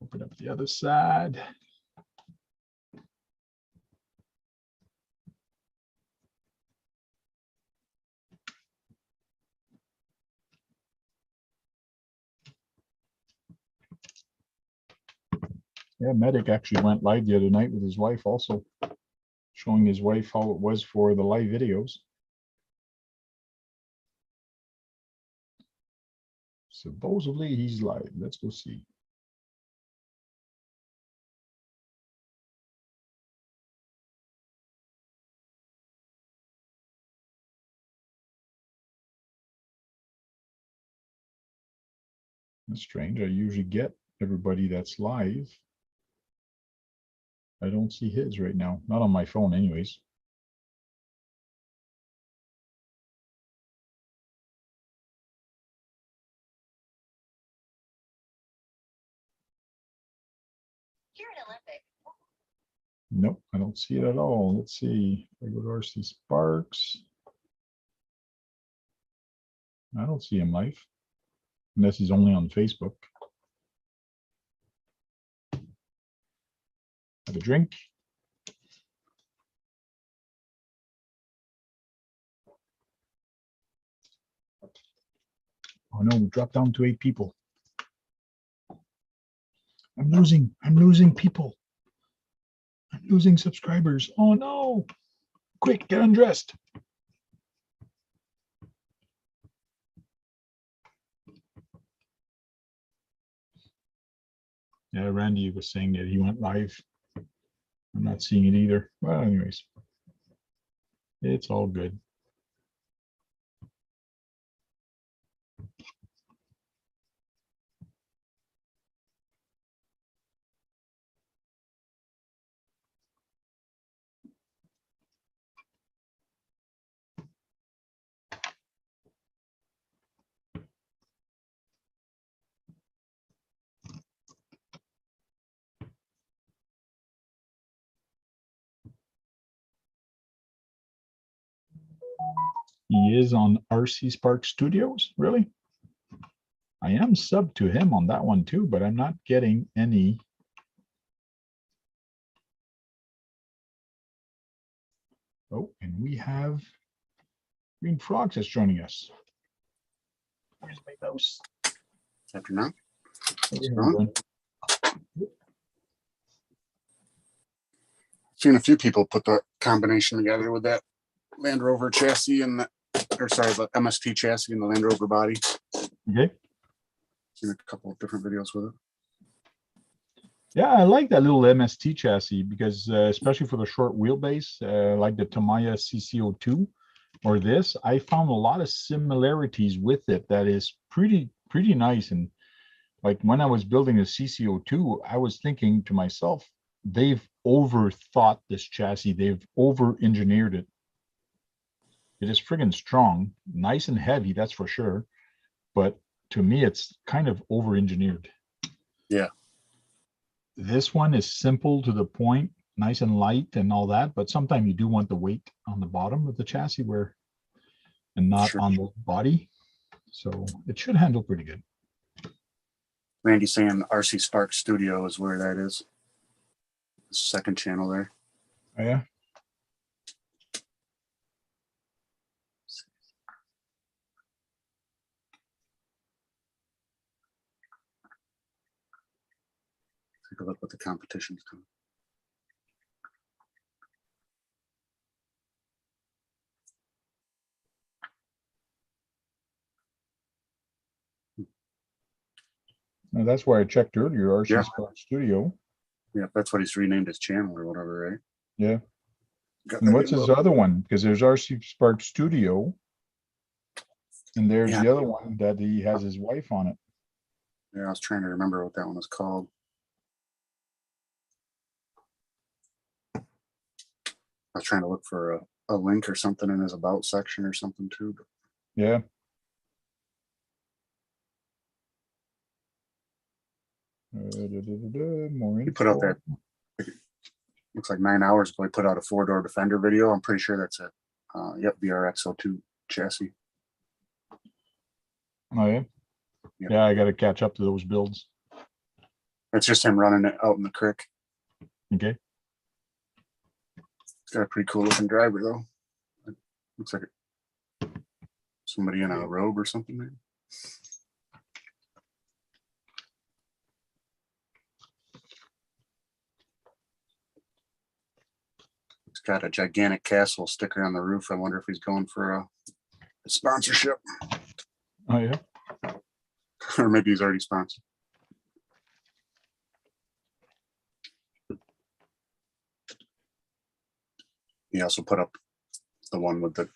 Open up the other side. Yeah, Medic actually went live the other night with his wife also, showing his wife how it was for the live videos. Supposedly he's live. Let's go see. That's strange. I usually get everybody that's live. I don't see his right now. Not on my phone anyways. Nope, I don't see it at all. Let's see. If I go to RC Sparks. I don't see him live. Unless he's only on Facebook. Have a drink. Oh no, we dropped down to 8 people. I'm losing people. I'm losing subscribers. Oh no. Quick, get undressed. Yeah, Randy was saying that he went live. I'm not seeing it either. Well, anyways, it's all good. He is on RC Spark Studios, really? I am sub to him on that one too, but I'm not getting any. Oh, and we have Green Frogs that's joining us. Where's my mouse? After now. Seen a few people put the combination together with that Land Rover chassis and the, or sorry, the MST chassis and the Land Rover body. Okay. Seen a couple of different videos with it. Yeah, I like that little MST chassis because especially for the short wheelbase, like the Tamiya CC02 or this, I found a lot of similarities with it that is pretty nice. And like when I was building a CC02, I was thinking to myself, they've overthought this chassis. They've over-engineered it. It is friggin' strong, nice and heavy, that's for sure. But to me, it's kind of over-engineered. Yeah. This one is simple to the point, nice and light and all that, but sometimes you do want the weight on the bottom of the chassis and not on the body. So it should handle pretty good. Randy saying RC Spark Studio is where that is. The second channel there. Oh, yeah. Take a look what the competition's doing. Now, that's why I checked earlier, RC Yeah. Spark Studio. Yeah, that's what he's renamed his channel or whatever, right? Yeah. Got And that what's new his logo. other one? Because there's RC Spark Studio. And there's Yeah. the other one that he has his wife on it. Yeah, I was trying to remember what that one was called. I was trying to look for a link or something in his about section or something too. But Yeah. More he put out info. that, looks like 9 hours ago, he put out a 4-door Defender video. I'm pretty sure that's it. Yep, VRX02 chassis. Oh, yeah. Yeah. Yeah, I got to catch up to those builds. It's just him running it out in the creek. Okay. It's got a pretty cool looking driver though. It looks like somebody in a robe or something there. It's got a gigantic castle sticker on the roof. I wonder if he's going for a sponsorship. Oh, yeah. Or maybe he's already sponsored. He also put up the one with the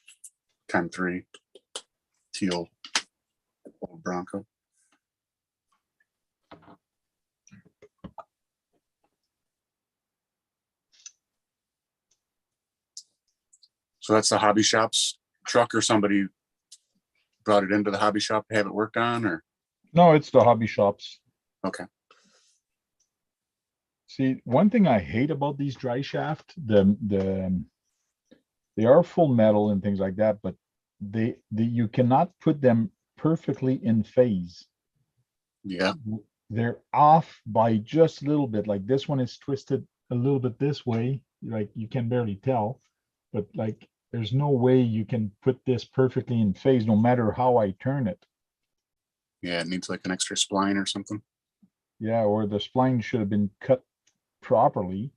10-3 teal old Bronco. So that's the hobby shop's truck, or somebody brought it into the hobby shop to have it worked on, or? No, it's the hobby shops. Okay. See, one thing I hate about these Driveshaft, they are full metal and things like that, but you cannot put them perfectly in phase. Yeah. They're off by just a little bit. Like this one is twisted a little bit this way, like you can barely tell, but like there's no way you can put this perfectly in phase no matter how I turn it. Yeah, it needs like an extra spline or something. Yeah, or the spline should have been cut properly.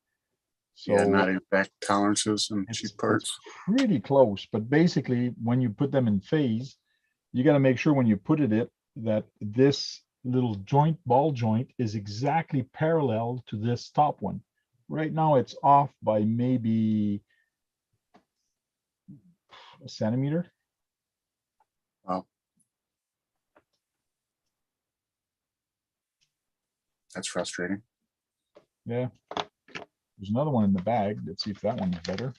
So Yeah, not exact tolerances and cheap it's parts. pretty close, but basically when you put them in phase, you got to make sure when you put it that this little joint, ball joint, is exactly parallel to this top one. Right now it's off by maybe a centimeter. Wow. That's frustrating. Yeah. There's another one in the bag. Let's see if that one's better.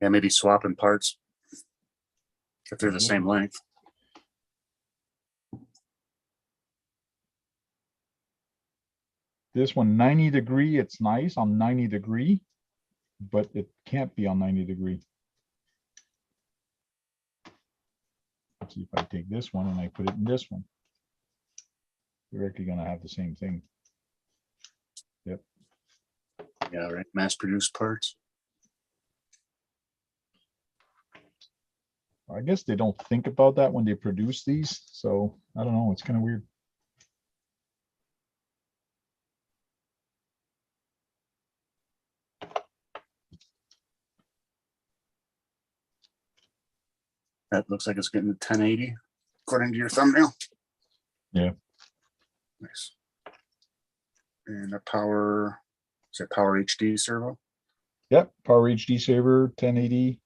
Yeah, maybe swapping parts if they're the same length. This one, 90 degree, it's nice on 90 degree, but it can't be on 90 degree. Let's see if I take this one and I put it in this one. You're actually going to have the same thing. Yep. Yeah, right. Mass produced parts. I guess they don't think about that when they produce these. So I don't know. It's kind of weird. That looks like it's getting to 1080 according to your thumbnail. Yeah. Nice. And a power, is it power HD servo? Yep. Power HD saver 1080.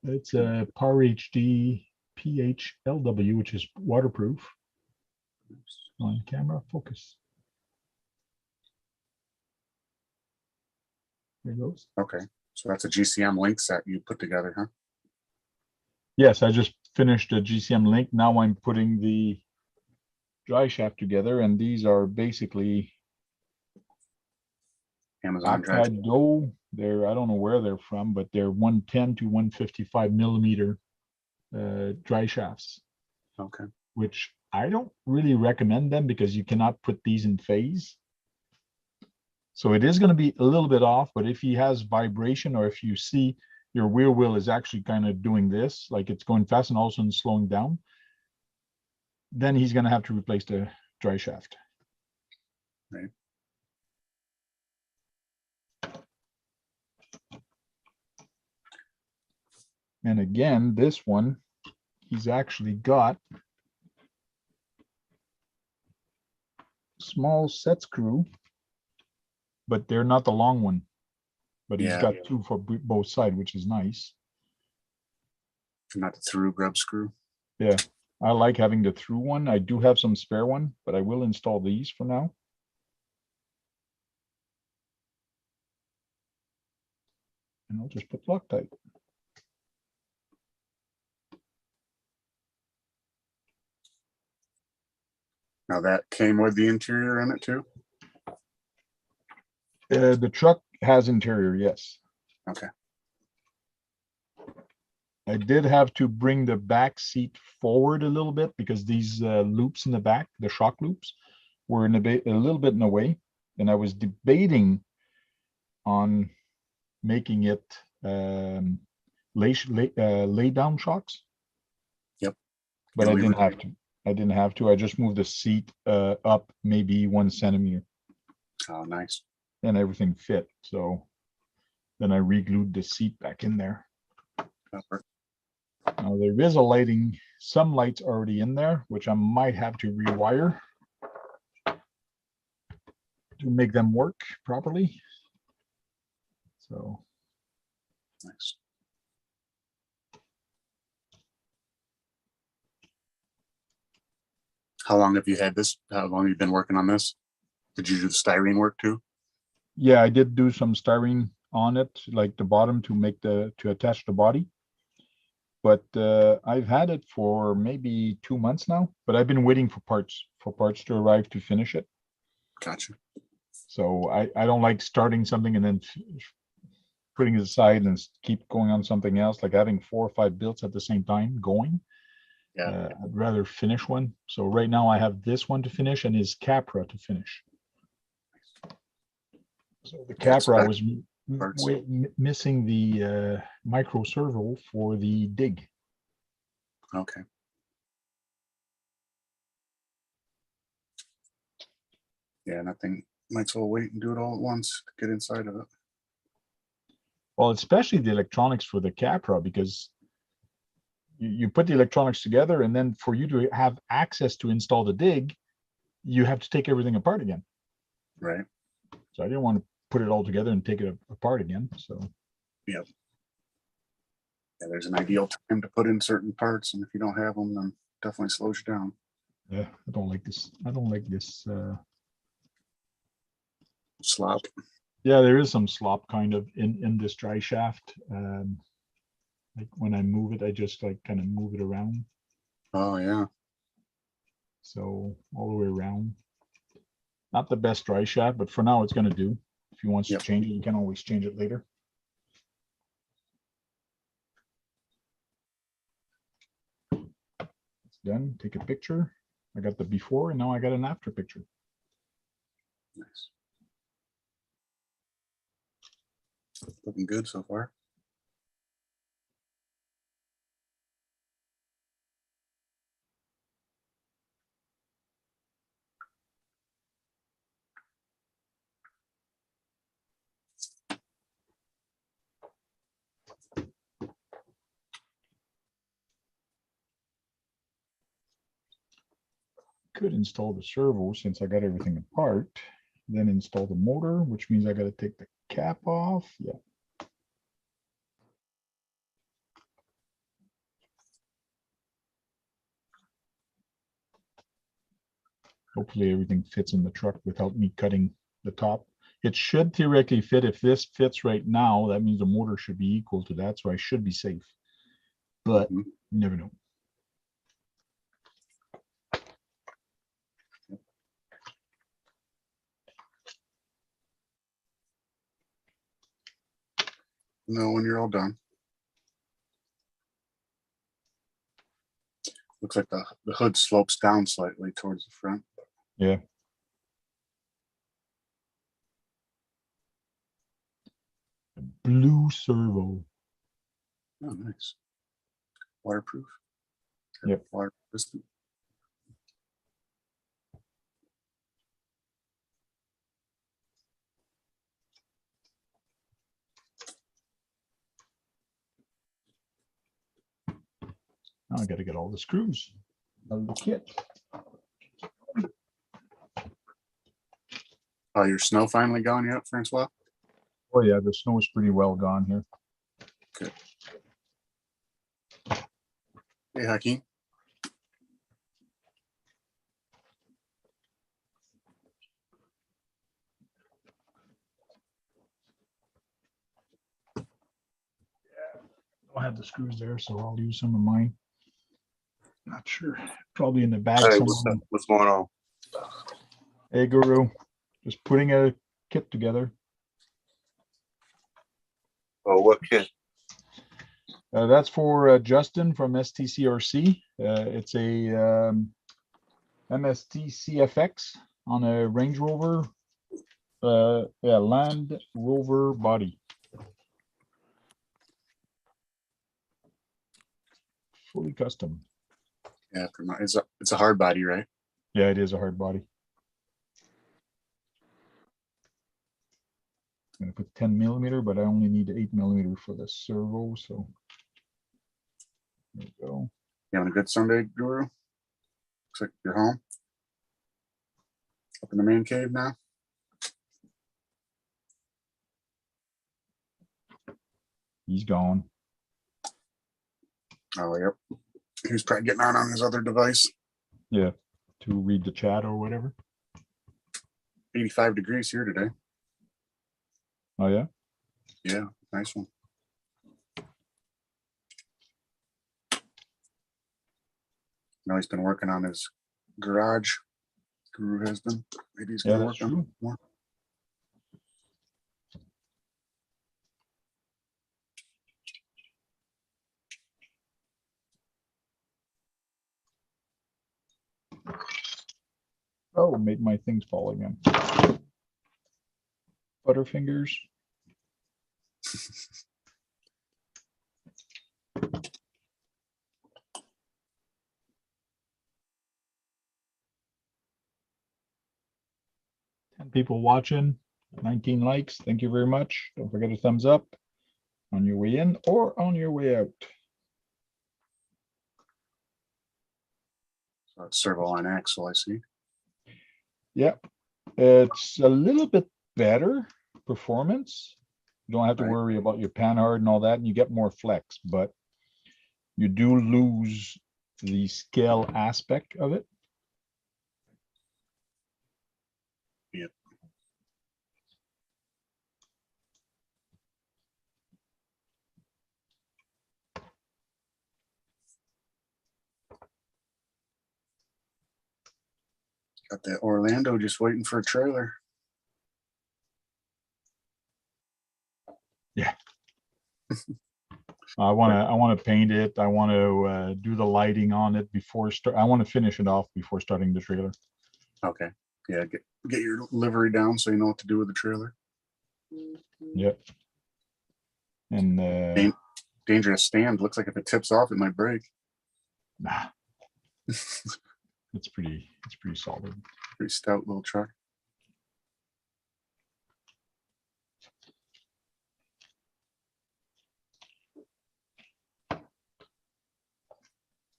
It's a Power HD PHLW, which is waterproof. On camera, focus. There it goes. Okay. So that's a GCM link set you put together, huh? Yes, I just finished a GCM link. Now I'm putting the Driveshaft together, and these are basically Amazon Drive. Go. They're, I don't know where they're from, but they're 110 to 155 millimeter dry shafts, Okay. which I don't really recommend them because you cannot put these in phase. So it is going to be a little bit off, but if he has vibration, or if you see your rear wheel is actually kind of doing this, like it's going fast and also slowing down, then he's going to have to replace the dry shaft. Right. And again, this one, he's actually got small set screw, but they're not the long one. But he's got two for both sides, which is nice. Not the through grub screw. Yeah, I like having the through one. I do have some spare one, but I will install these for now. And I'll just put Loctite. Now that came with the interior in it too? The truck has interior, yes. Okay. I did have to bring the back seat forward a little bit because these loops in the back, the shock loops, were in a little bit in the way. And I was debating on making it lay down shocks. Yep. But I didn't have to. I didn't have to. I just moved the seat up maybe 1 centimeter. Oh, nice. And everything fit. So then I re-glued the seat back in there. Perfect. Now there is a lighting, some lights already in there, which I might have to rewire to make them work properly. So nice. How long have you had this? How long have you been working on this? Did you do the styrene work too? Yeah, I did do some styrene on it, like the bottom to attach the body. But I've had it for maybe 2 months now, but I've been waiting for parts to arrive to finish it. Gotcha. So I don't like starting something and then putting it aside and keep going on something else, like having 4 or 5 builds at the same time going. Yeah. I'd rather finish one. So right now I have this one to finish and his Capra to finish. So the Capra was missing the micro servo for the dig. Okay. Yeah, nothing. Might as well wait and do it all at once to get inside of it. Well, especially the electronics for the Capra, because you put the electronics together, and then for you to have access to install the dig, you have to take everything apart again. Right. So I didn't want to put it all together and take it apart again. So. Yep. Yeah, there's an ideal time to put in certain parts, and if you don't have them, then definitely slows you down. Yeah, I don't like this. I don't like this. Slop. Yeah, there is some slop kind of in this dry shaft. Like when I move it, I just like kind of move it around. Oh yeah. So all the way around. Not the best dry shaft, but for now it's going to do. If he wants to change it, you can always change it later. It's done. Take a picture. I got the before and now I got an after picture. Nice. Looking good so far. Could install the servo since I got everything apart, then install the motor, which means I got to take the cap off. Yeah. Hopefully everything fits in the truck without me cutting the top. It should theoretically fit. If this fits right now, that means the motor should be equal to that, so I should be safe. But you never know. No, when you're all done. looks like the hood slopes down slightly towards the front. Yeah. Blue servo. Oh, nice. Waterproof. Yep. Water resistant. Now I got to get all the screws out of the kit. Oh, your snow finally gone yet, Francois? Oh yeah, the snow is pretty well gone here. Good. Hey, Hakeem. I don't have the screws there, so I'll use some of mine. Not sure. Probably in the bag Hey, somewhere. what's going on? Hey, Guru. Just putting a kit together. Oh, what kit? That's for Justin from STCRC. It's a MST CFX on a Range Rover, Land Rover body. Fully custom. Yeah, it's a hard body, right? Yeah, it is a hard body. I'm gonna put 10mm, but I only need 8mm for the servo, so there we go. You having a good Sunday, Guru? Looks like you're home. Up in the man cave now. He's gone. Oh, yep. He was probably getting on his other device. Yeah, to read the chat or whatever. 85 degrees here today. Oh yeah. Yeah, nice one. Now he's been working on his garage. Guru has been. Maybe he's Yeah, gonna that's work on true. it more. Oh, made my things fall again. Butterfingers. People watching, 19 likes. Thank you very much. Don't forget a thumbs up on your way in or on your way out. So it's servo on axle, I see. Yep, it's a little bit better performance. You don't have to Right. worry about your panhard and all that, and you get more flex, but you do lose the scale aspect of it. Yep. Got that Orlando just waiting for a trailer. Yeah. I want to paint it. I want to do the lighting on it before I want to finish it off before starting the trailer. Okay. Yeah, get your livery down so you know what to do with the trailer. Yep. And Dangerous stand. Looks like if it tips off, it might break. nah, it's pretty solid. Pretty stout little truck.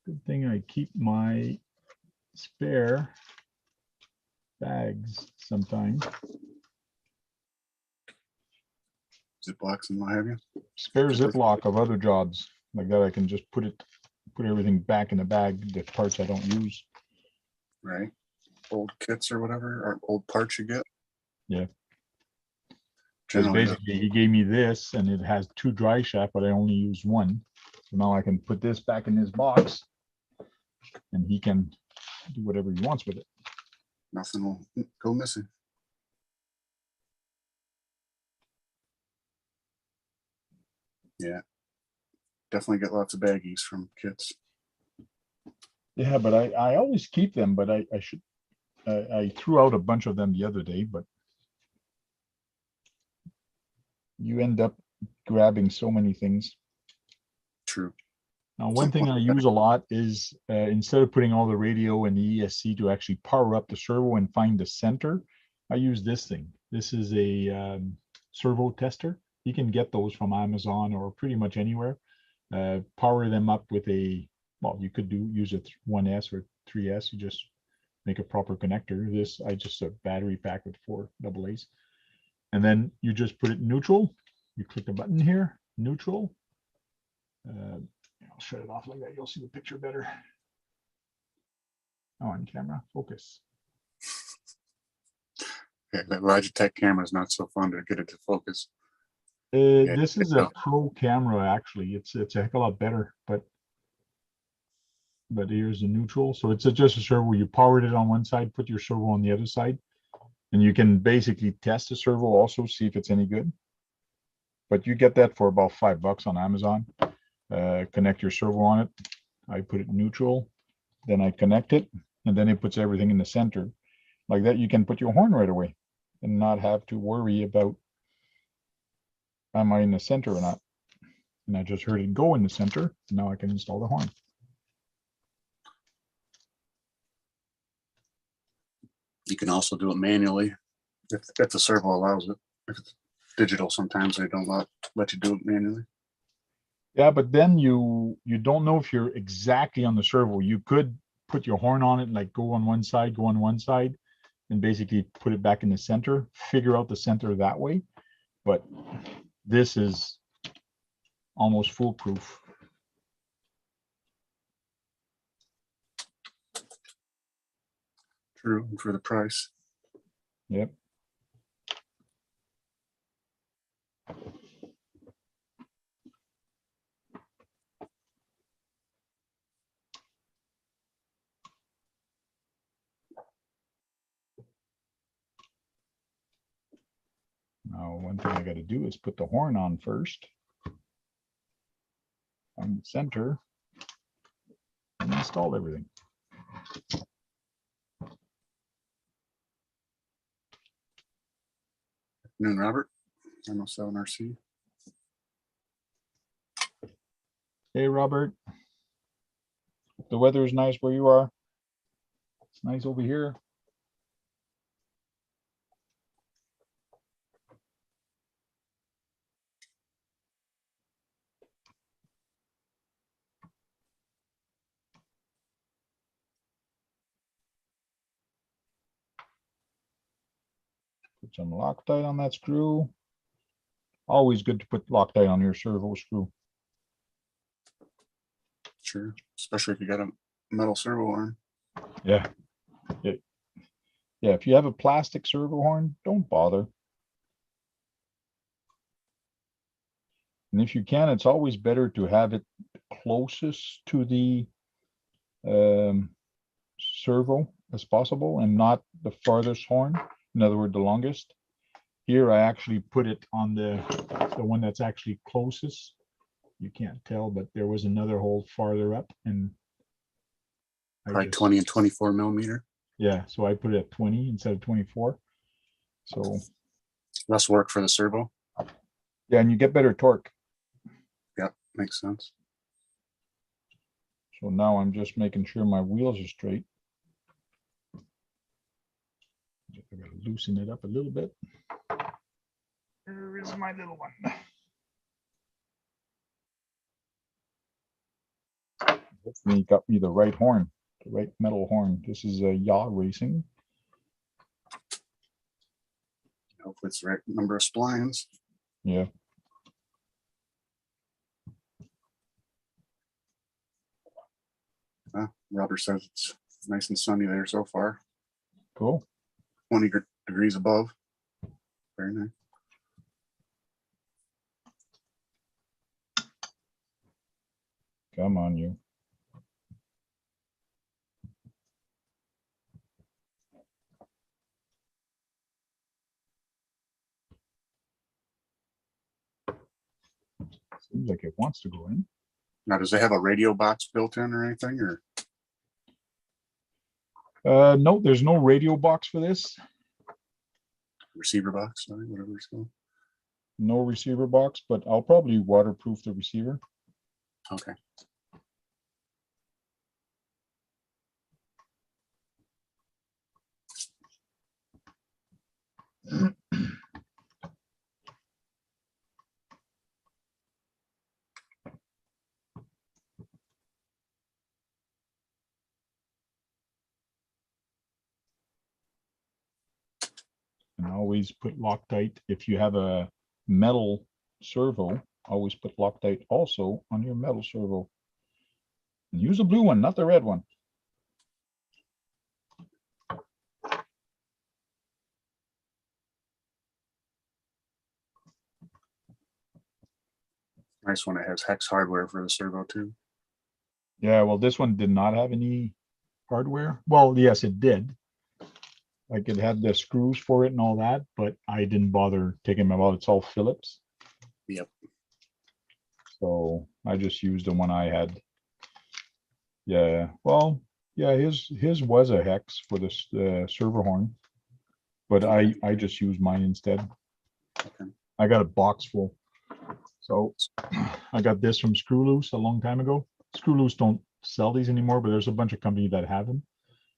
Good thing I keep my spare bags sometimes. Ziplocs and what have you. Spare Ziploc of other jobs like that. I can just put everything back in the bag, the parts I don't use. Right. Old kits or whatever, or old parts you get. Yeah. Because Generally, basically he gave me this and it has 2 Driveshaft, but I only use 1. So now I can put this back in his box and he can do whatever he wants with it. nothing will go missing. Yeah. Definitely get lots of baggies from kits. Yeah, but I always keep them, but I should, I threw out a bunch of them the other day, but you end up grabbing so many things. True. Now, one thing I use a lot is instead of putting all the radio and the ESC to actually power up the servo and find the center, I use this thing. This is a servo tester. You can get those from Amazon or pretty much anywhere. Power them up with a, well, you could use a 1S or 3S. You just make a proper connector. This, I just a battery pack with 4 AA's. And then you just put it in neutral. You click the button here, neutral. I'll shut it off like that. You'll see the picture better. Oh, on camera, focus. Yeah, that Logitech camera is not so fun to get it to focus. Yeah, This is a pro camera, actually. It's a heck of a lot better, but here's the neutral. So it's just a servo. You powered it on one side, put your servo on the other side, and you can basically test the servo also, see if it's any good. But you get that for about $5 on Amazon. Connect your servo on it. I put it neutral, then I connect it, and then it puts everything in the center. Like that, you can put your horn right away and not have to worry about, am I in the center or not? And I just heard it go in the center. Now I can install the horn. You can also do it manually if the servo allows it. If it's digital, sometimes they don't let you do it manually. Yeah, but then you don't know if you're exactly on the servo. You could put your horn on it, like go on one side, and basically put it back in the center, figure out the center that way. But this is almost foolproof. True, for the price. Yep. Now, one thing I got to do is put the horn on first, on the center, and install everything. Afternoon, Robert. M07RC. Hey, Robert. The weather is nice where you are. It's nice over here. Put some Loctite on that screw. Always good to put Loctite on your servo screw. Sure, especially if you got a metal servo arm. Yeah. Yeah, if you have a plastic servo horn, don't bother. And if you can, it's always better to have it closest to the servo as possible and not the farthest horn. In other words, the longest. Here, I actually put it on the one that's actually closest. You can't tell, but there was another hole farther up, and Probably 20 and 24 millimeter. Yeah, so I put it at 20 instead of 24. So less work for the servo. Yeah, and you get better torque. Yep, makes sense. So now I'm just making sure my wheels are straight. I gotta loosen it up a little bit. There is my little one. Hopefully he got me the right horn, the right metal horn. This is a yaw racing. Hopefully it's the right number of splines. Yeah. Robert says it's nice and sunny there so far. Cool. 20 degrees above. Very nice. Come on, you. Seems like it wants to go in. Now, does it have a radio box built in or anything? Or No, there's no radio box for this. Receiver box, sorry, whatever it's called. No receiver box, but I'll probably waterproof the receiver. Okay. And always put Loctite. If you have a metal servo, always put Loctite also on your metal servo. And use a blue one, not the red one. Nice one. It has hex hardware for the servo too. Yeah, well, this one did not have any hardware. Well, yes, it did. Like it had the screws for it and all that, but I didn't bother taking them out. It's all Phillips. Yep. So I just used the one I had. Yeah, well, yeah, his was a hex for this server horn, but I just used mine instead. Okay. I got a box full. So I got this from Screw Loose a long time ago. Screw Loose don't sell these anymore, but there's a bunch of companies that have them.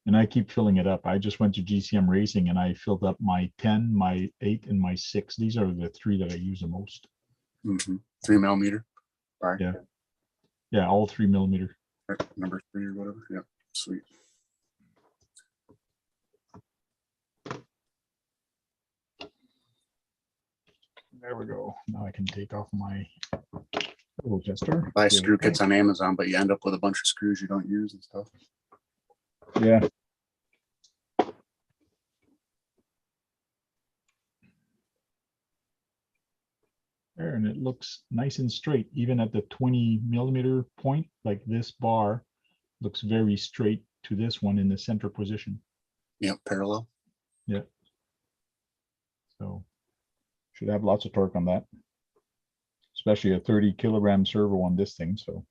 And I keep filling it up. I just went to GCM Racing and I filled up my 10, my 8, and my 6. These are the 3 that I use the most. 3 millimeter. Right. Yeah. Yeah, all 3 millimeter. Right. Number 3 or whatever. Yep. Sweet. There we go. Now I can take off my little tester. Buy screw kits on Amazon, but you end up with a bunch of screws you don't use and stuff. Yeah. There, and it looks nice and straight, even at the 20 millimeter point. Like this bar looks very straight to this one in the center position. Yep, parallel. Yeah. So should have lots of torque on that, especially a 30 kilogram servo on this thing. So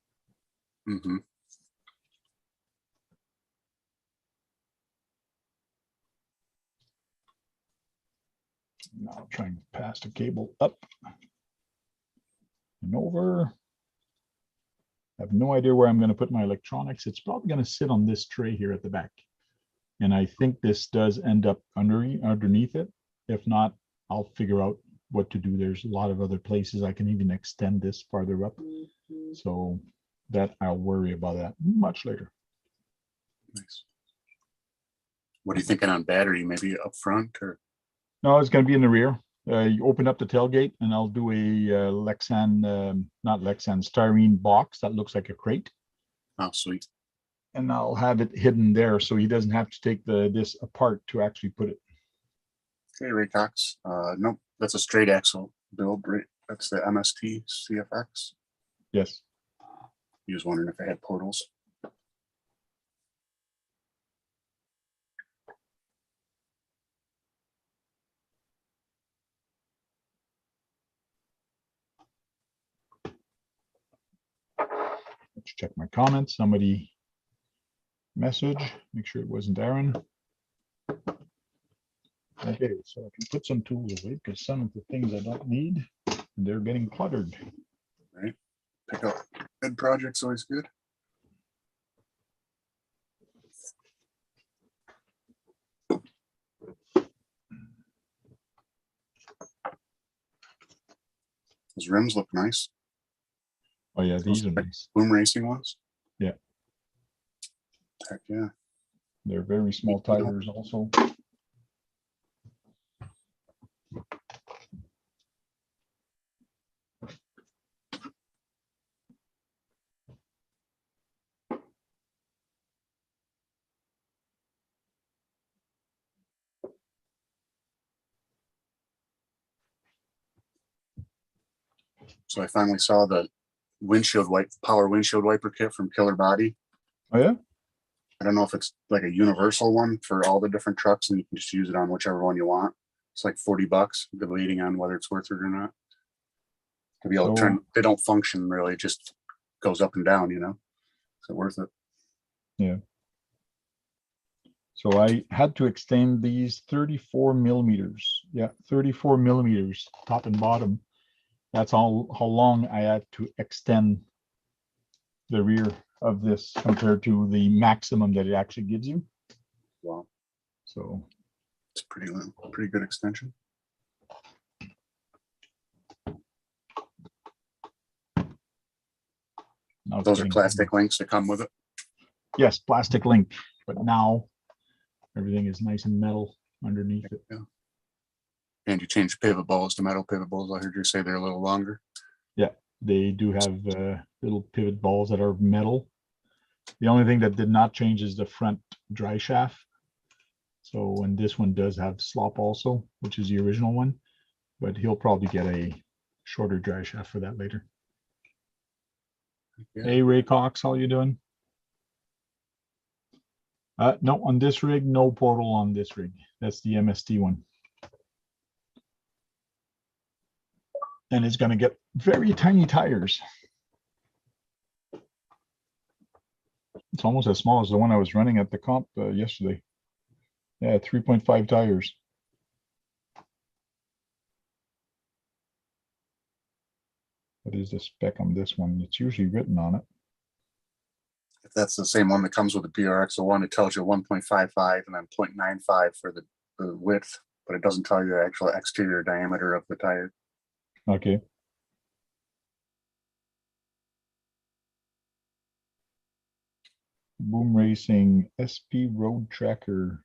now I'll try and pass the cable up and over. I have no idea where I'm going to put my electronics. It's probably going to sit on this tray here at the back. And I think this does end up underneath it. If not, I'll figure out what to do. There's a lot of other places I can even extend this farther up. So that I'll worry about that much later. Nice. What are you thinking on battery? Maybe up front or? No, it's going to be in the rear. You open up the tailgate and I'll do a Lexan, not Lexan, styrene box that looks like a crate. Oh, sweet. And I'll have it hidden there so he doesn't have to take this apart to actually put it. Okay, Ray Cox. Nope, that's a straight axle build. Right? That's the MST CFX. Yes. He was wondering if it had portals. Let's check my comments. Somebody message, make sure it wasn't Aaron. Okay, so I can put some tools away because some of the things I don't need, they're getting cluttered. Right. Pick up bid projects, always good. Those rims look nice. Oh yeah, these are nice. Boom racing ones. Yeah. Heck yeah. They're very small tires also. So I finally saw the power windshield wiper kit from Killer Body. Oh yeah? I don't know if it's like a universal one for all the different trucks and you can just use it on whichever one you want. It's like $40, debating on whether it's worth it or not. To be able to turn, they don't function really, it just goes up and down, you know. Is it worth it? Yeah. So I had to extend these 34 millimeters. Yeah, 34 millimeters, top and bottom. That's all how long I had to extend the rear of this compared to the maximum that it actually gives you. Wow, So it's pretty good extension. now it's Those are getting- plastic links that come with it. Yes, plastic link, but now everything is nice and metal underneath it. Yeah. And you change pivot balls to metal pivot balls. I heard you say they're a little longer. They do have little pivot balls that are metal. The only thing that did not change is the front dry shaft. So, and this one does have slop also, which is the original one, but he'll probably get a shorter dry shaft for that later. Yeah. Hey, Ray Cox, how you doing? No, on this rig, no portal on this rig. That's the MST one. And it's going to get very tiny tires. It's almost as small as the one I was running at the comp yesterday. Yeah, 3.5 tires. What is the spec on this one? It's usually written on it. If that's the same one that comes with the PRX01, it tells you 1.55 and then 0.95 for the width, but it doesn't tell you the actual exterior diameter of the tire. Okay. Boom Racing SP Road Tracker.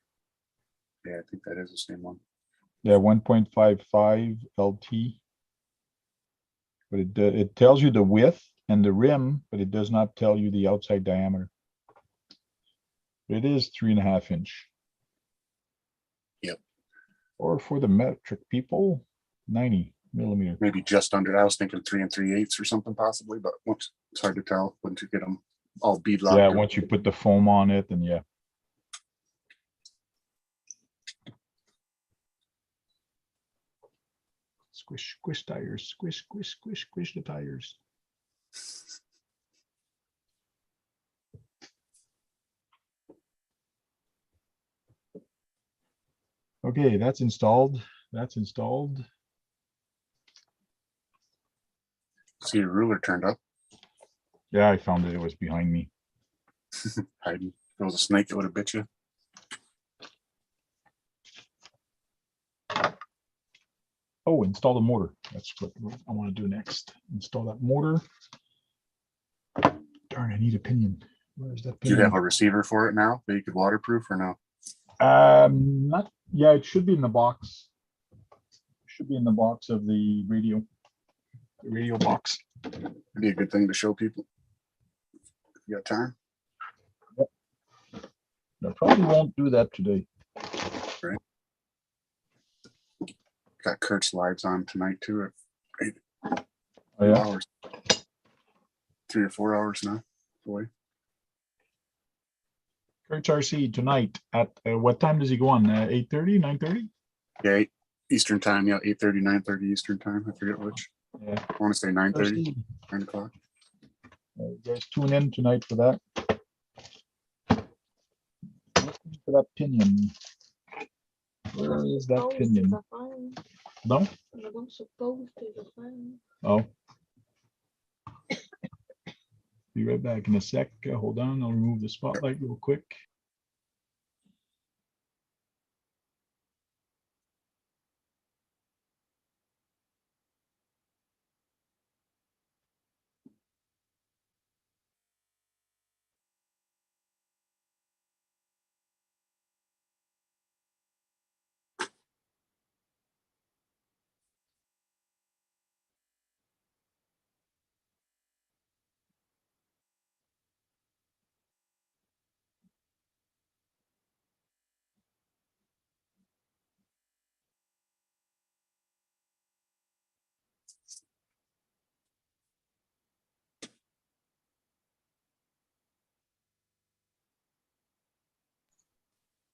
Yeah, I think that is the same one. Yeah, 1.55 LT. But it tells you the width and the rim, but it does not tell you the outside diameter. It is 3.5 inch. Yep. Or for the metric people, 90 millimeter. Maybe just under. I was thinking 3 3/8 or something possibly, but once it's hard to tell once you get them all bead locked. Yeah, up. once you put the foam on it, and yeah. Squish, squish tires, squish, squish, squish, squish the tires. Okay, that's installed. That's installed. See your ruler turned up. Yeah, I found it. It was behind me. Hiding. If it was a snake, it would have bit you. Oh, install the motor. That's what I want to do next. Install that motor. Darn, I need a pinion. Where's that Do you pinion? have a receiver for it now that you could waterproof or no? Not. Yeah, it should be in the box. Should be in the box of the radio. The radio box. It'd be a good thing to show people. You got time? I probably won't do that today. Got Kurt's lives on tonight too. At Oh, yeah. hours. 3 or 4 hours now. Boy. Kurt's RC tonight at what time does he go on? 8:30, 9:30? Yeah, Eastern time. Yeah, 8:30, 9:30 Eastern time. I forget which. Yeah. I want to say 9:30, RC. 9 o'clock. You guys tune in tonight for that. Looking for that pinion. Where is that pinion? No? I don't suppose there's a phone. Oh. Be right back in a sec. Hold on, I'll remove the spotlight real quick.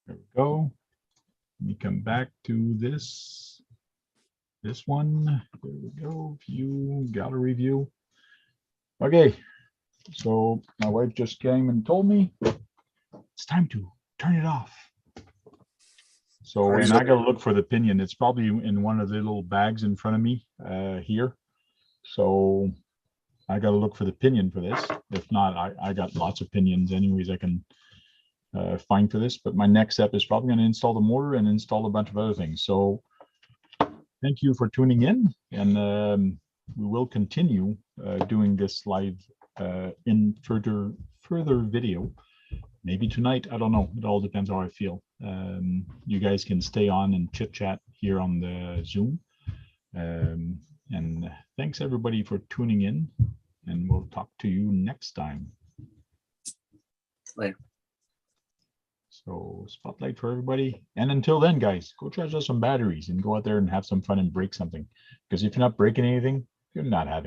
There we go. Let me come back to this one. There we go. View, gallery view. Okay. So my wife just came and told me it's time to turn it off. So, and I gotta look for the pinion. It's probably in one of the little bags in front of me here. So I gotta look for the pinion for this. If not, I got lots of pinions anyways I can find for this. But my next step is probably gonna install the motor and install a bunch of other things. So thank you for tuning in, and we will continue doing this live in further video. Maybe tonight, I don't know. It all depends how I feel. You guys can stay on and chit chat here on the Zoom. And thanks everybody for tuning in, and we'll talk to you next time. Later. So spotlight for everybody. And until then, guys, go charge up some batteries and go out there and have some fun and break something. Because if you're not breaking anything, you're not having